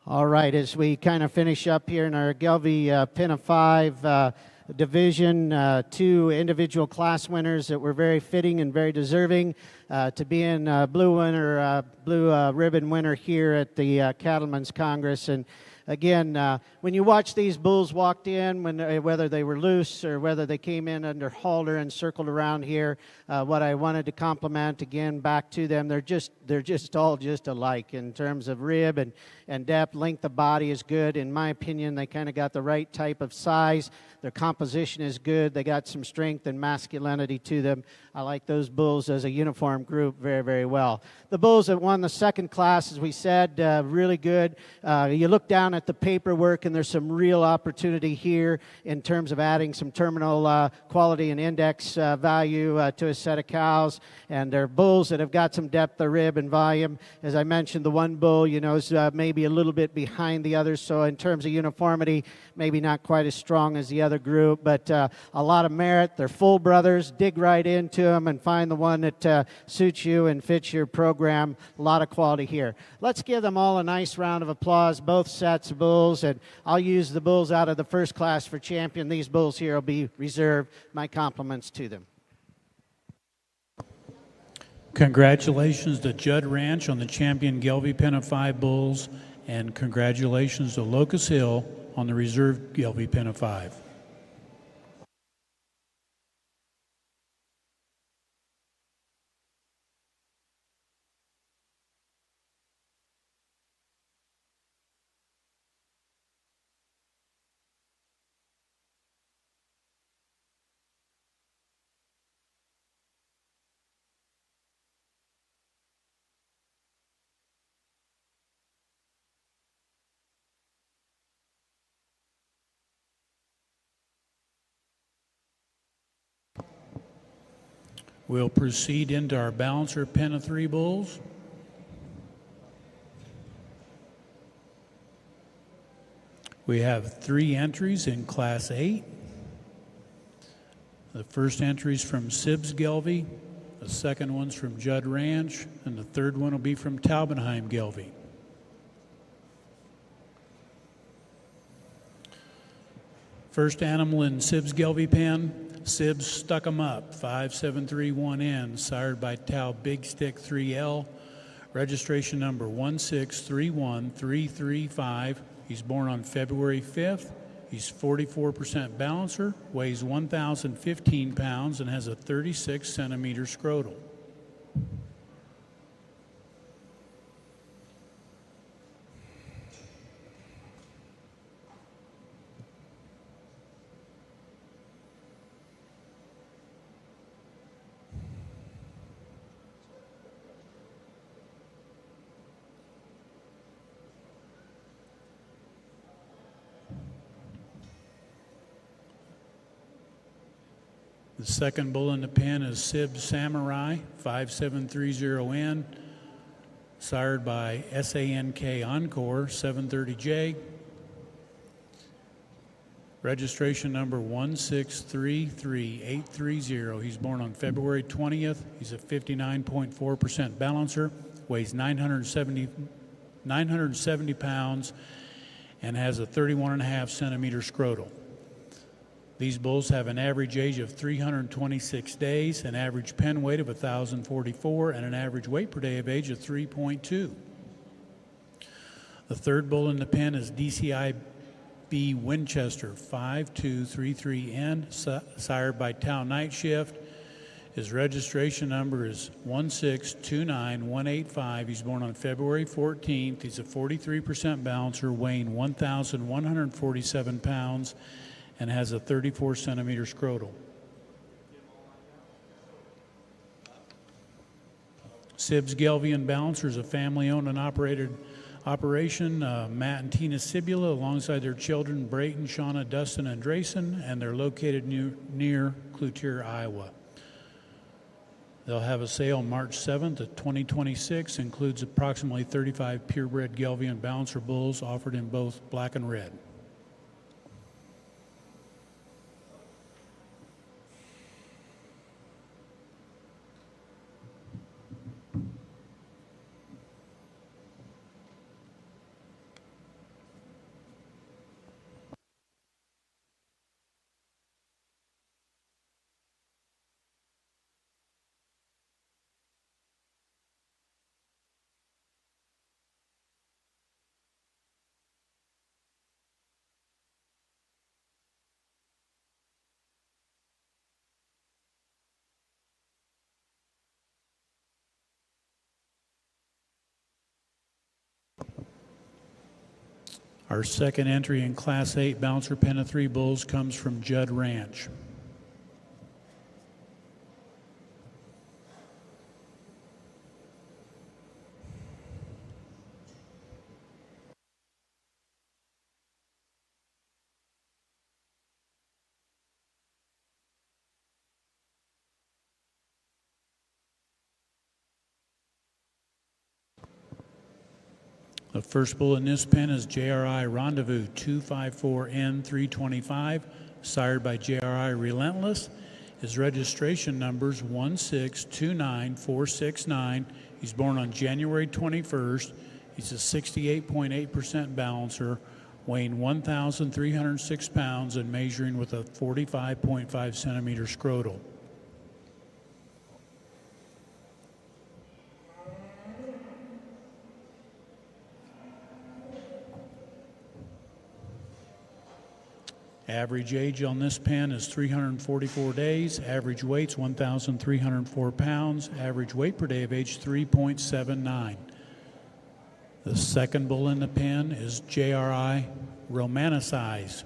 All right, as we kind of finish up here in our Gelby Pen of 5 division, 2 individual class winners that were very fitting and very deserving to be in blue ribbon winner here at the Cattleman's Congress. And again, when you watch these bulls walked in, whether they were loose or whether they came in under halter and circled around here, what I wanted to compliment again back to them, they're just all just alike in terms of rib and depth. Length of body is good. In my opinion, they kind of got the right type of size. Their composition is good. They got some strength and masculinity to them. I like those bulls as a uniform group very, very well. The bulls that won the second class, as we said, really good. You look down at the paperwork, and there's some real opportunity here in terms of adding some terminal quality and index value to a set of cows. And they're bulls that have got some depth of rib and volume. As I mentioned, the one bull, is maybe a little bit behind the others. So in terms of uniformity, maybe not quite as strong as the other group, but a lot of merit. They're full brothers. Dig right into them and find the one that suits you and fits your program. A lot of quality here. Let's give them all a nice round of applause, both sets. lots of bulls, and I'll use the bulls out of the first class for champion. These bulls here will be reserved. My compliments to them. Congratulations to Judd Ranch on the champion Gelbvieh pen of 5 bulls, and congratulations to Locust Hill on the reserved Gelbvieh pen of 5. We'll proceed into our balancer pen of 3 bulls. We have 3 entries in Class 8. The first entry is from Sibbs Gelbvieh, the second one's from Judd Ranch, and the third one will be from Taubenheim Gelbvieh. First animal in Sibbs Gelbvieh pen, Sibbs Stuck 'em Up, 5731N, sired by Tau Big Stick 3L, registration number 1631335. He's born on February 5th. He's 44% balancer, weighs 1,015 pounds, and has a 36 centimeter scrotal. The second bull in the pen is Sibbs Samurai, 5730N, sired by SANK Encore, 730J. Registration number 1633830. He's born on February 20th. He's a 59.4% balancer, weighs 970 pounds, and has a 31.5 centimeter scrotal. These bulls have an average age of 326 days, an average pen weight of 1,044, and an average weight per day of age of 3.2. The third bull in the pen is DCI B Winchester, 5233N, sired by Tau Night Shift. His registration number is 1629185. He's born on February 14th. He's a 43% balancer, weighing 1,147 pounds, and has a 34 centimeter scrotal. Sibbs Gelbvieh and Balancer is a family-owned and operated operation. Matt and Tina Sibula, alongside their children Brayton, Shauna, Dustin, and Drayson, and they're located near Cloutier, Iowa. They'll have a sale March 7th of 2026. Includes approximately 35 purebred Gelbvieh and Balancer bulls offered in both black and red. Our second entry in Class 8 Bouncer Pen of 3 bulls comes from Judd Ranch. The first bull in this pen is JRI Rendezvous 254N325, sired by JRI Relentless. His registration number's 1629469. He's born on January 21st. He's a 68.8% balancer, weighing 1,306 pounds and measuring with a 45.5 centimeter scrotal. Average age on this pen is 344 days. Average weight's 1,304 pounds. Average weight per day of age 3.79. The second bull in the pen is JRI Romanicize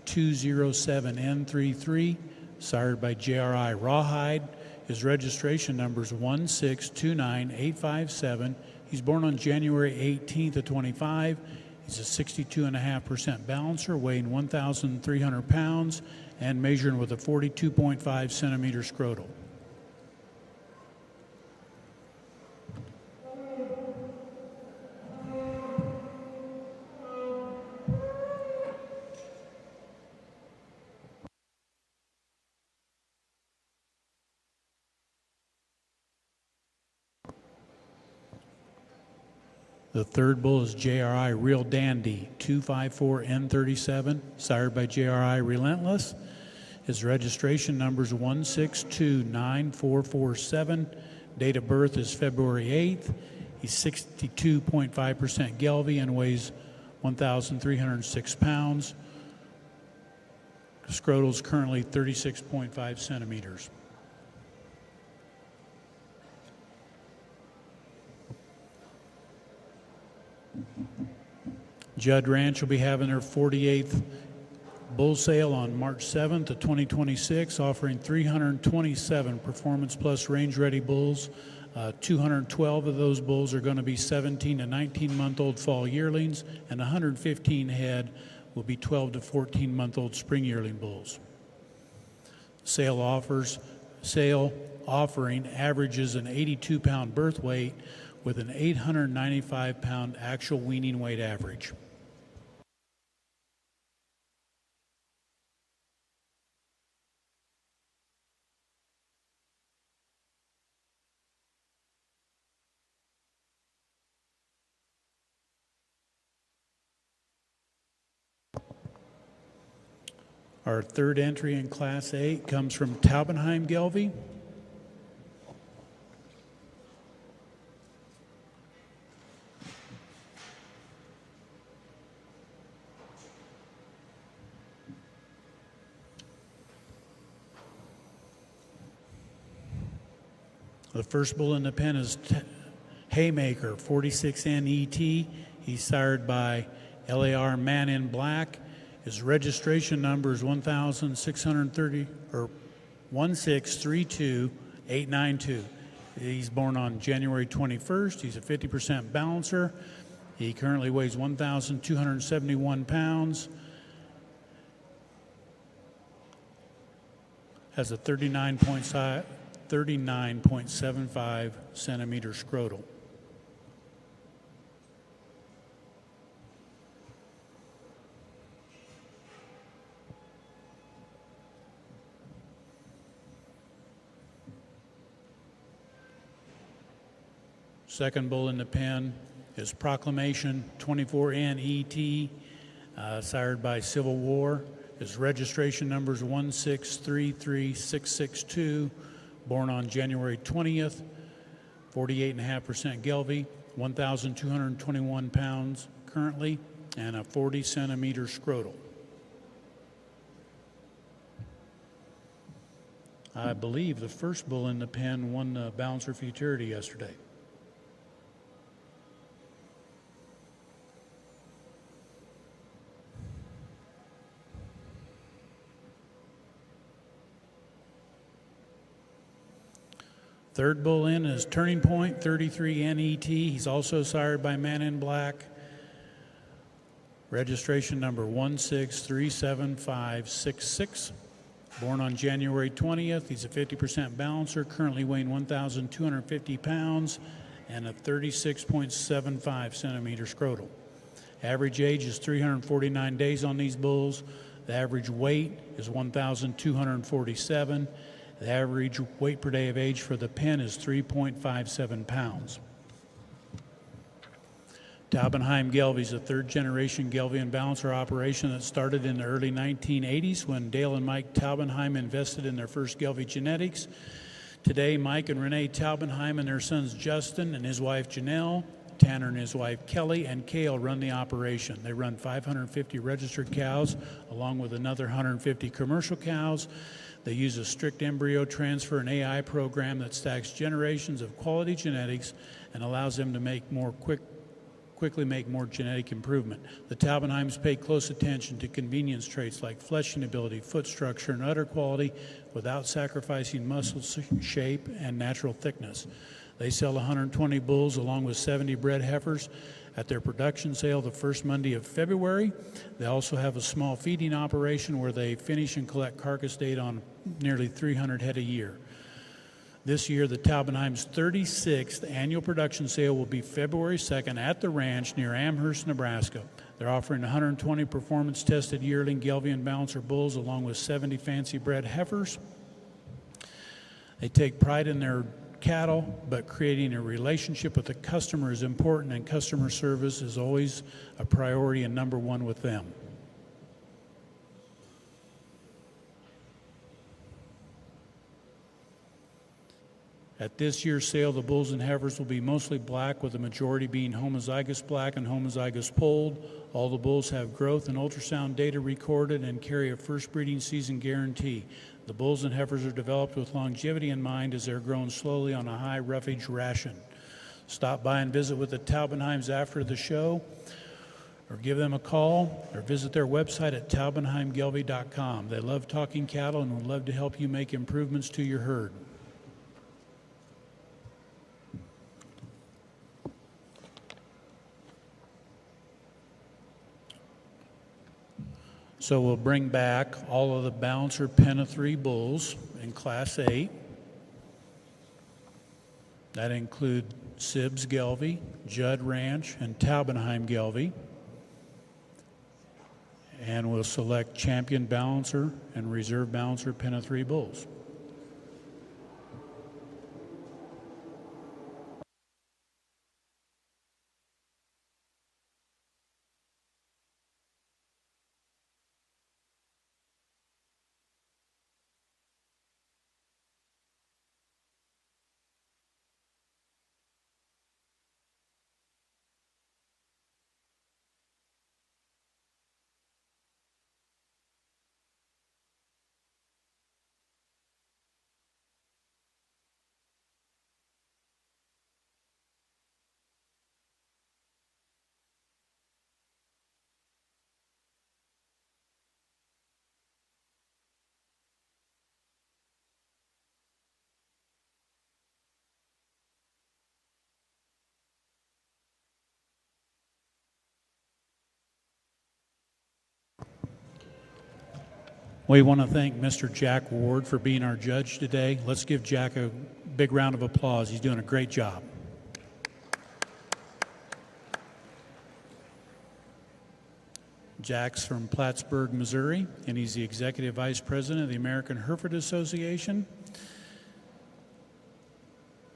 207N33, sired by JRI Rawhide. His registration number is 1629857. He's born on January 18th of 25. He's a 62.5% balancer, weighing 1,300 pounds and measuring with a 42.5 centimeter scrotal. The third bull is JRI Real Dandy 254N37, sired by JRI Relentless. His registration number is 1629447. Date of birth is February 8th. He's 62.5% Gelbvieh and weighs 1,306 pounds. Scrotal is currently 36.5 centimeters. Judd Ranch will be having their 48th bull sale on March 7th of 2026, offering 327 Performance Plus Range Ready bulls. 212 of those bulls are going to be 17 to 19-month-old fall yearlings, and 115 head will be 12 to 14-month-old spring yearling bulls. Sale offering averages an 82-pound birth weight with an 895-pound actual weaning weight average. Our third entry in Class 8 comes from Taubenheim Gelbvieh. The first bull in the pen is Haymaker 46NET. He's sired by LAR Man in Black. His registration number is 1,630 or 1632892. He's born on January 21st. He's a 50% balancer. He currently weighs 1,271 pounds. Has a 39.75 centimeter scrotal. Second bull in the pen is Proclamation 24NET, sired by Civil War. His registration number is 1633662, born on January 20th, 48.5% Gelbvieh, 1,221 pounds currently, and a 40 centimeter scrotal. I believe the first bull in the pen won the Balancer Futurity yesterday. Third bull in is Turning Point 33NET. He's also sired by Man in Black. Registration number 1637566. Born on January 20th. He's a 50% balancer, currently weighing 1,250 pounds and a 36.75 centimeter scrotal. Average age is 349 days on these bulls. The average weight is 1,247. The average weight per day of age for the pen is 3.57 pounds. Taubenheim-Gelvey is a third-generation Gelvey and balancer operation that started in the early 1980s when Dale and Mike Taubenheim invested in their first Gelvey genetics. Today, Mike and Renee Taubenheim and their sons Justin and his wife Janelle, Tanner and his wife Kelly, and Kale run the operation. They run 550 registered cows along with another 150 commercial cows. They use a strict embryo transfer and AI program that stacks generations of quality genetics and allows them to quickly make more genetic improvement. The Taubenheims pay close attention to convenience traits like fleshing ability, foot structure, and udder quality without sacrificing muscle shape and natural thickness. They sell 120 bulls along with 70 bred heifers at their production sale the first Monday of February. They also have a small feeding operation where they finish and collect carcass data on nearly 300 head a year. This year, the Taubenheim's 36th annual production sale will be February 2nd at the ranch near Amherst, Nebraska. They're offering 120 performance-tested yearling Gelvey and balancer bulls along with 70 fancy-bred heifers. They take pride in their cattle, but creating a relationship with the customer is important, and customer service is always a priority and number one with them. At this year's sale, the bulls and heifers will be mostly black, with the majority being homozygous black and homozygous polled. All the bulls have growth and ultrasound data recorded and carry a first breeding season guarantee. The bulls and heifers are developed with longevity in mind as they're grown slowly on a high roughage ration. Stop by and visit with the Taubenheims after the show, or give them a call, or visit their website at taubenheimgelvey.com. They love talking cattle and would love to help you make improvements to your herd. So we'll bring back all of the balancer Pen of 3 bulls in Class 8. That include Sibbs Gelvey, Judd Ranch, and Taubenheim Gelvey. And we'll select champion balancer and reserve balancer Pen of 3 bulls. We want to thank Mr. Jack Ward for being our judge today. Let's give Jack a big round of applause. He's doing a great job. Jack's from Plattsburgh, Missouri, and he's the Executive Vice President of the American Hereford Association.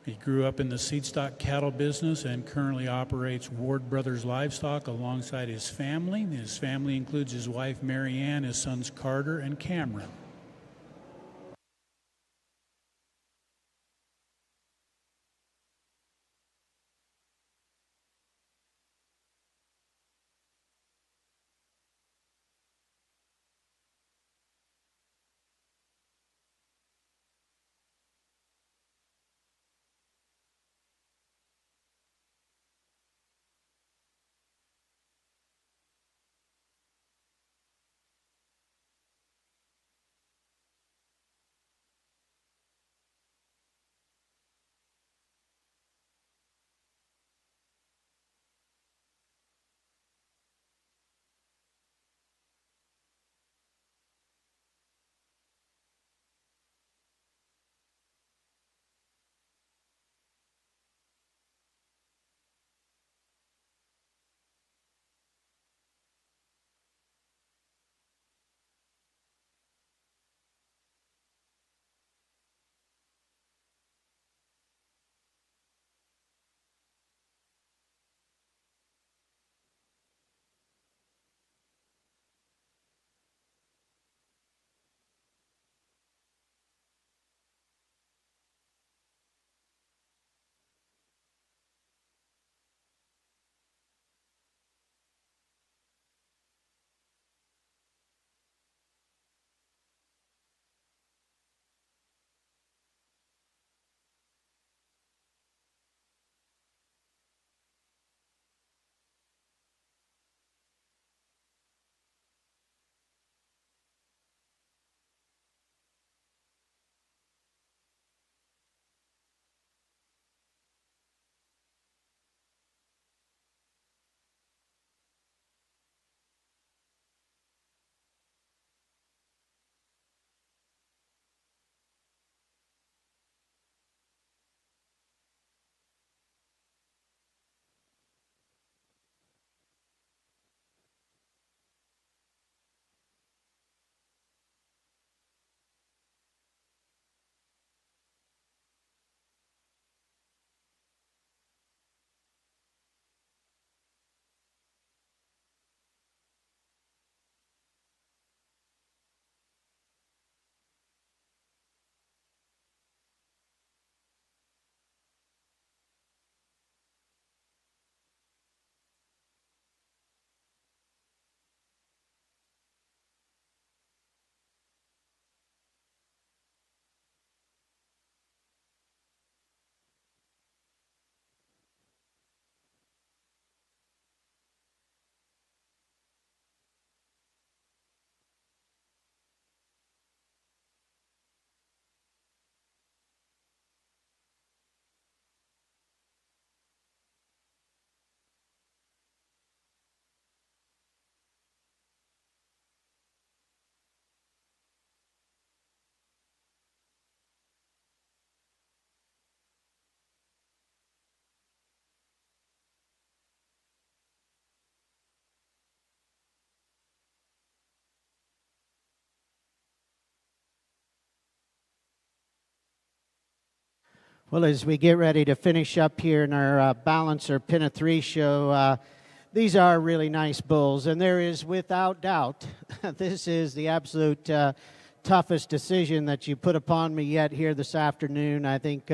He grew up in the seedstock cattle business and currently operates Ward Brothers Livestock alongside his family. His family includes his wife, Mary Ann, his sons, Carter and Cameron. Well, as we get ready to finish up here in our Balancer Pin of Three show, these are really nice bulls, and there is without doubt, this is the absolute toughest decision that you put upon me yet here this afternoon. I think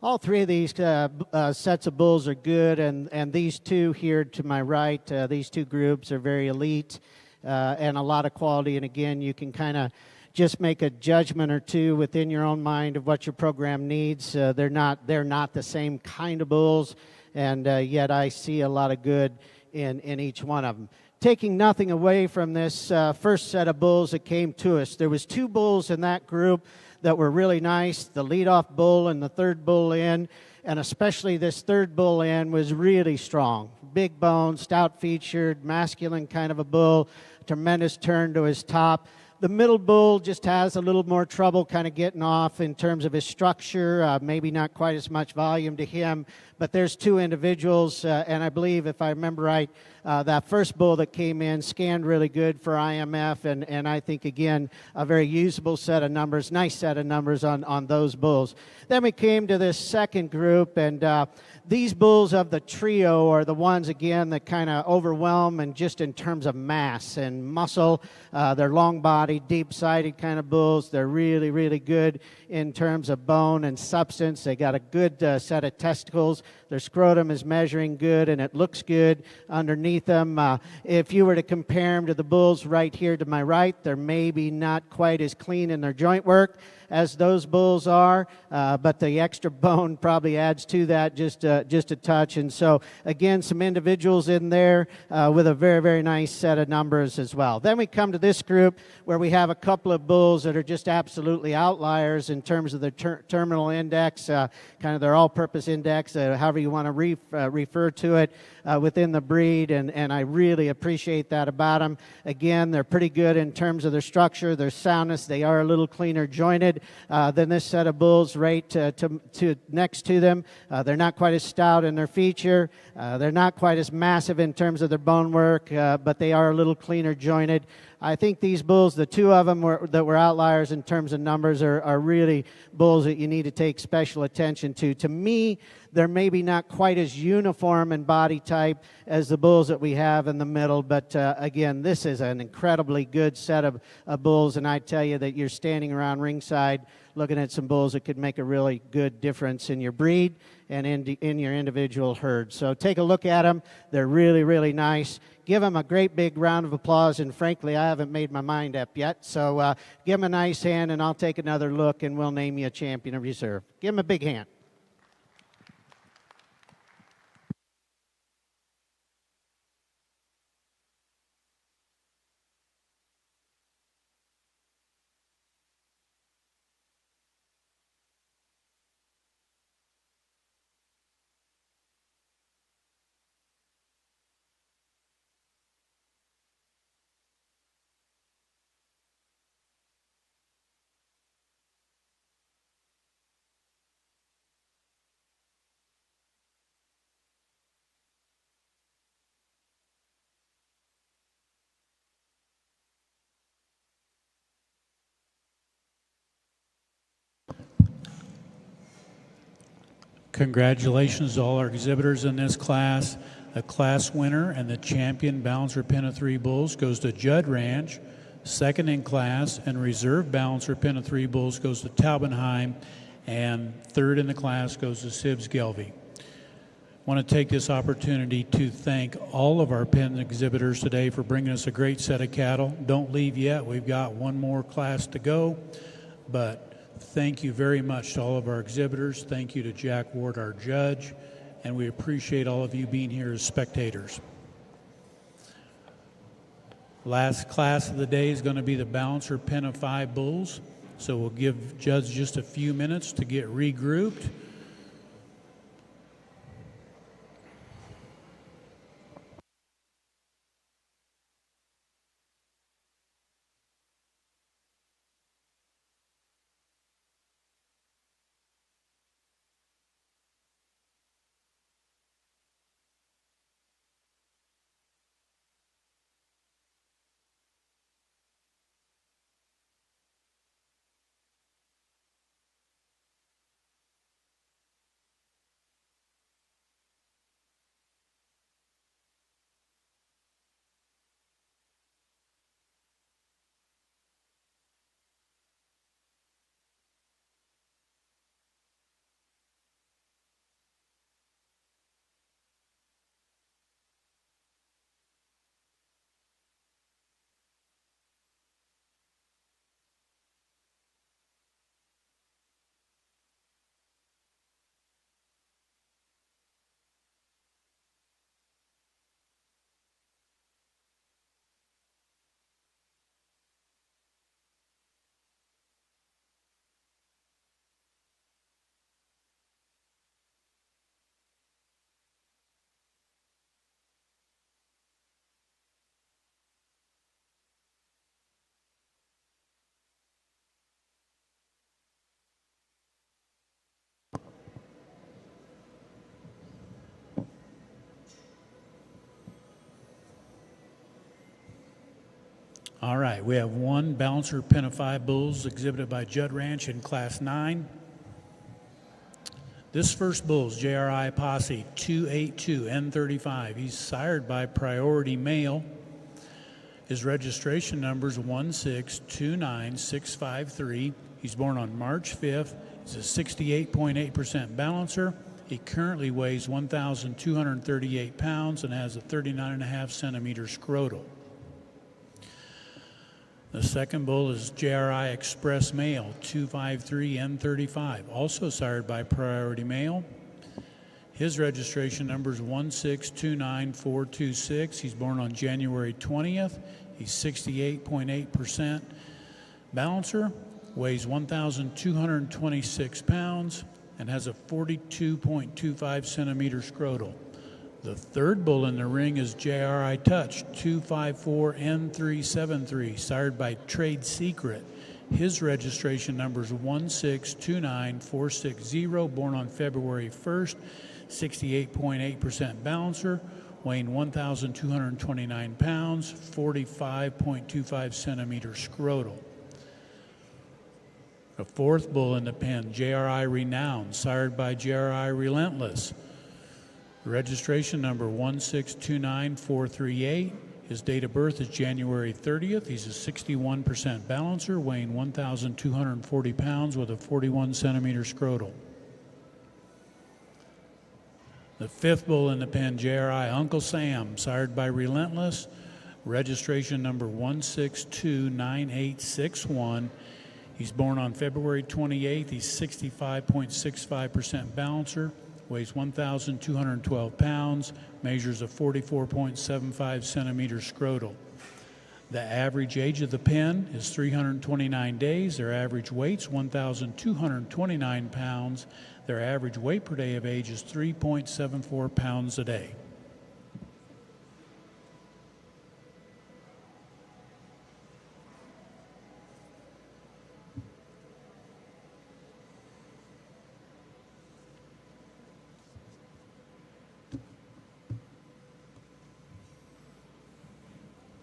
all three of these sets of bulls are good, and these two here to my right, these two groups are very elite and a lot of quality. And again, you can kind of just make a judgment or two within your own mind of what your program needs. They're not the same kind of bulls, and yet I see a lot of good in each one of them. Taking nothing away from this first set of bulls that came to us, there was two bulls in that group that were really nice, the leadoff bull and the third bull in, and especially this third bull in was really strong. Big bone, stout-featured, masculine kind of a bull, tremendous turn to his top. The middle bull just has a little more trouble kind of getting off in terms of his structure, maybe not quite as much volume to him, but there's two individuals, and I believe, if I remember right, that first bull that came in scanned really good for IMF, and I think, again, a very usable set of numbers, nice set of numbers on those bulls. Then we came to this second group, and these bulls of the trio are the ones, again, that kind of overwhelm, and just in terms of mass and muscle. They're long-bodied, deep-sided kind of bulls. They're really, really good in terms of bone and substance. They got a good set of testicles. Their scrotum is measuring good, and it looks good underneath them. If you were to compare them to the bulls right here to my right, they're maybe not quite as clean in their joint work as those bulls are, but the extra bone probably adds to that just a touch. And so, again, some individuals in there with a very, very nice set of numbers as well. Then we come to this group where we have a couple of bulls that are just absolutely outliers in terms of their terminal index, kind of their all-purpose index, however you want to refer to it within the breed, and I really appreciate that about them. Again, they're pretty good in terms of their structure, their soundness. They are a little cleaner jointed than this set of bulls right to next to them. They're not quite as stout in their feature. They're not quite as massive in terms of their bone work, but they are a little cleaner jointed. I think these bulls, the two of them that were outliers in terms of numbers, are really bulls that you need to take special attention to. To me, they're maybe not quite as uniform in body type as the bulls that we have in the middle, but again, this is an incredibly good set of bulls, and I tell you that you're standing around ringside looking at some bulls that could make a really good difference in your breed and in your individual herd. So take a look at them. They're really, really nice. Give them a great big round of applause, and frankly, I haven't made my mind up yet, so give them a nice hand, and I'll take another look, and we'll name you a champion of reserve. Give them a big hand. Congratulations to all our exhibitors in this class. The class winner and the champion Balancer Pin of Three Bulls goes to Judd Ranch. Second in class and reserve Balancer Pin of Three Bulls goes to Taubenheim. And third in the class goes to Sibbs Gelvy. I want to take this opportunity to thank all of our pin exhibitors today for bringing us a great set of cattle. Don't leave yet. We've got one more class to go, but thank you very much to all of our exhibitors. Thank you to Jack Ward, our judge, and we appreciate all of you being here as spectators. Last class of the day is going to be the Balancer Pin of Five Bulls, so we'll give Judge just a few minutes to get regrouped. All right, we have one balancer pen of 5 bulls exhibited by Judd Ranch in Class 9. This first bull is JRI Posse 282N35. He's sired by Priority Mail. His registration number is 1629653. He's born on March 5th. He's a 68.8% balancer. He currently weighs 1,238 pounds and has a 39.5 centimeter scrotal. The second bull is JRI Express Mail 253N35, also sired by Priority Mail. His registration number is 1629426. He's born on January 20th. He's 68.8% balancer, weighs 1,226 pounds, and has a 42.25 centimeter scrotal. The third bull in the ring is JRI Touch 254N373, sired by Trade Secret. His registration number is 1629460, born on February 1st, 68.8% balancer, weighing 1,229 pounds, 45.25 centimeter scrotal. The fourth bull in the pen, JRI Renown, sired by JRI Relentless. Registration number 1629438. His date of birth is January 30th. He's a 61% balancer, weighing 1,240 pounds with a 41 centimeter scrotal. The fifth bull in the pen, JRI Uncle Sam, sired by Relentless. Registration number 1629861. He's born on February 28th. He's 65.65% balancer, weighs 1,212 pounds, measures a 44.75 centimeter scrotal. The average age of the pen is 329 days. Their average weight's 1,229 pounds. Their average weight per day of age is 3.74 pounds a day.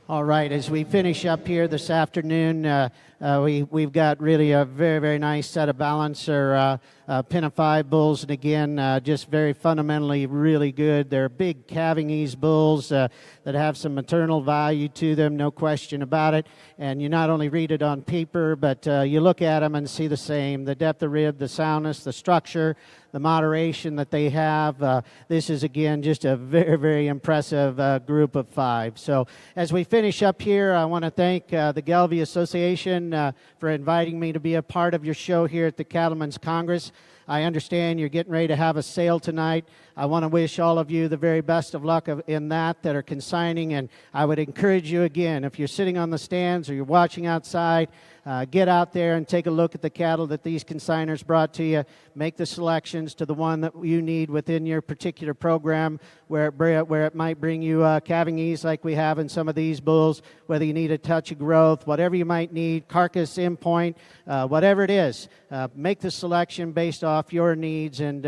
All right, as we finish up here this afternoon, we've got really a very, very nice set of balancer pen of 5 bulls, and again, just very fundamentally really good. They're big calving ease bulls that have some maternal value to them, no question about it. And you not only read it on paper, but you look at them and see the same: the depth of rib, the soundness, the structure, the moderation that they have. This is, again, just a very, very impressive group of 5. So as we finish up here, I want to thank the Gelvie Association for inviting me to be a part of your show here at the Cattleman's Congress. I understand you're getting ready to have a sale tonight. I want to wish all of you the very best of luck in that are consigning, and I would encourage you again, if you're sitting on the stands or you're watching outside, get out there and take a look at the cattle that these consigners brought to you. Make the selections to the one that you need within your particular program, where it might bring you calving ease like we have in some of these bulls, whether you need a touch of growth, whatever you might need, carcass, in point, whatever it is. Make the selection based off your needs, and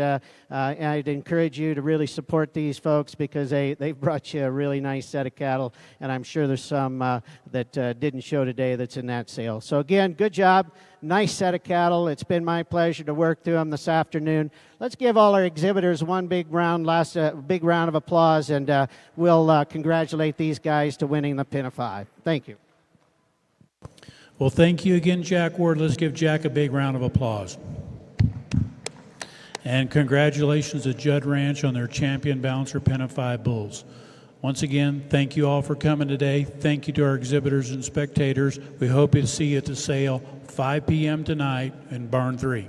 I'd encourage you to really support these folks, because they've brought you a really nice set of cattle, and I'm sure there's some that didn't show today that's in that sale. So again, good job. Nice set of cattle. It's been my pleasure to work through them this afternoon. Let's give all our exhibitors one big round of applause, and we'll congratulate these guys to winning the Pin of 5. Thank you. Well, thank you again, Jack Ward. Let's give Jack a big round of applause. And congratulations to Judd Ranch on their champion balancer Pen of 5 bulls. Once again, thank you all for coming today. Thank you to our exhibitors and spectators. We hope to see you at the sale 5 p.m. tonight in Barn 3.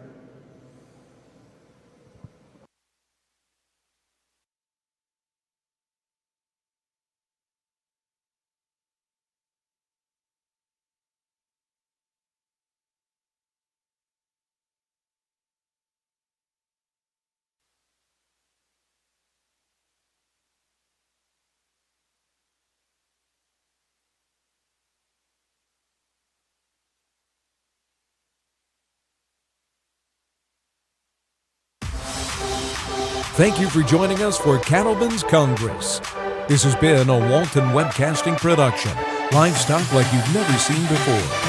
Thank you for joining us for Cattleman's Congress. This has been a Walton Webcasting production. Livestock like you've never seen before.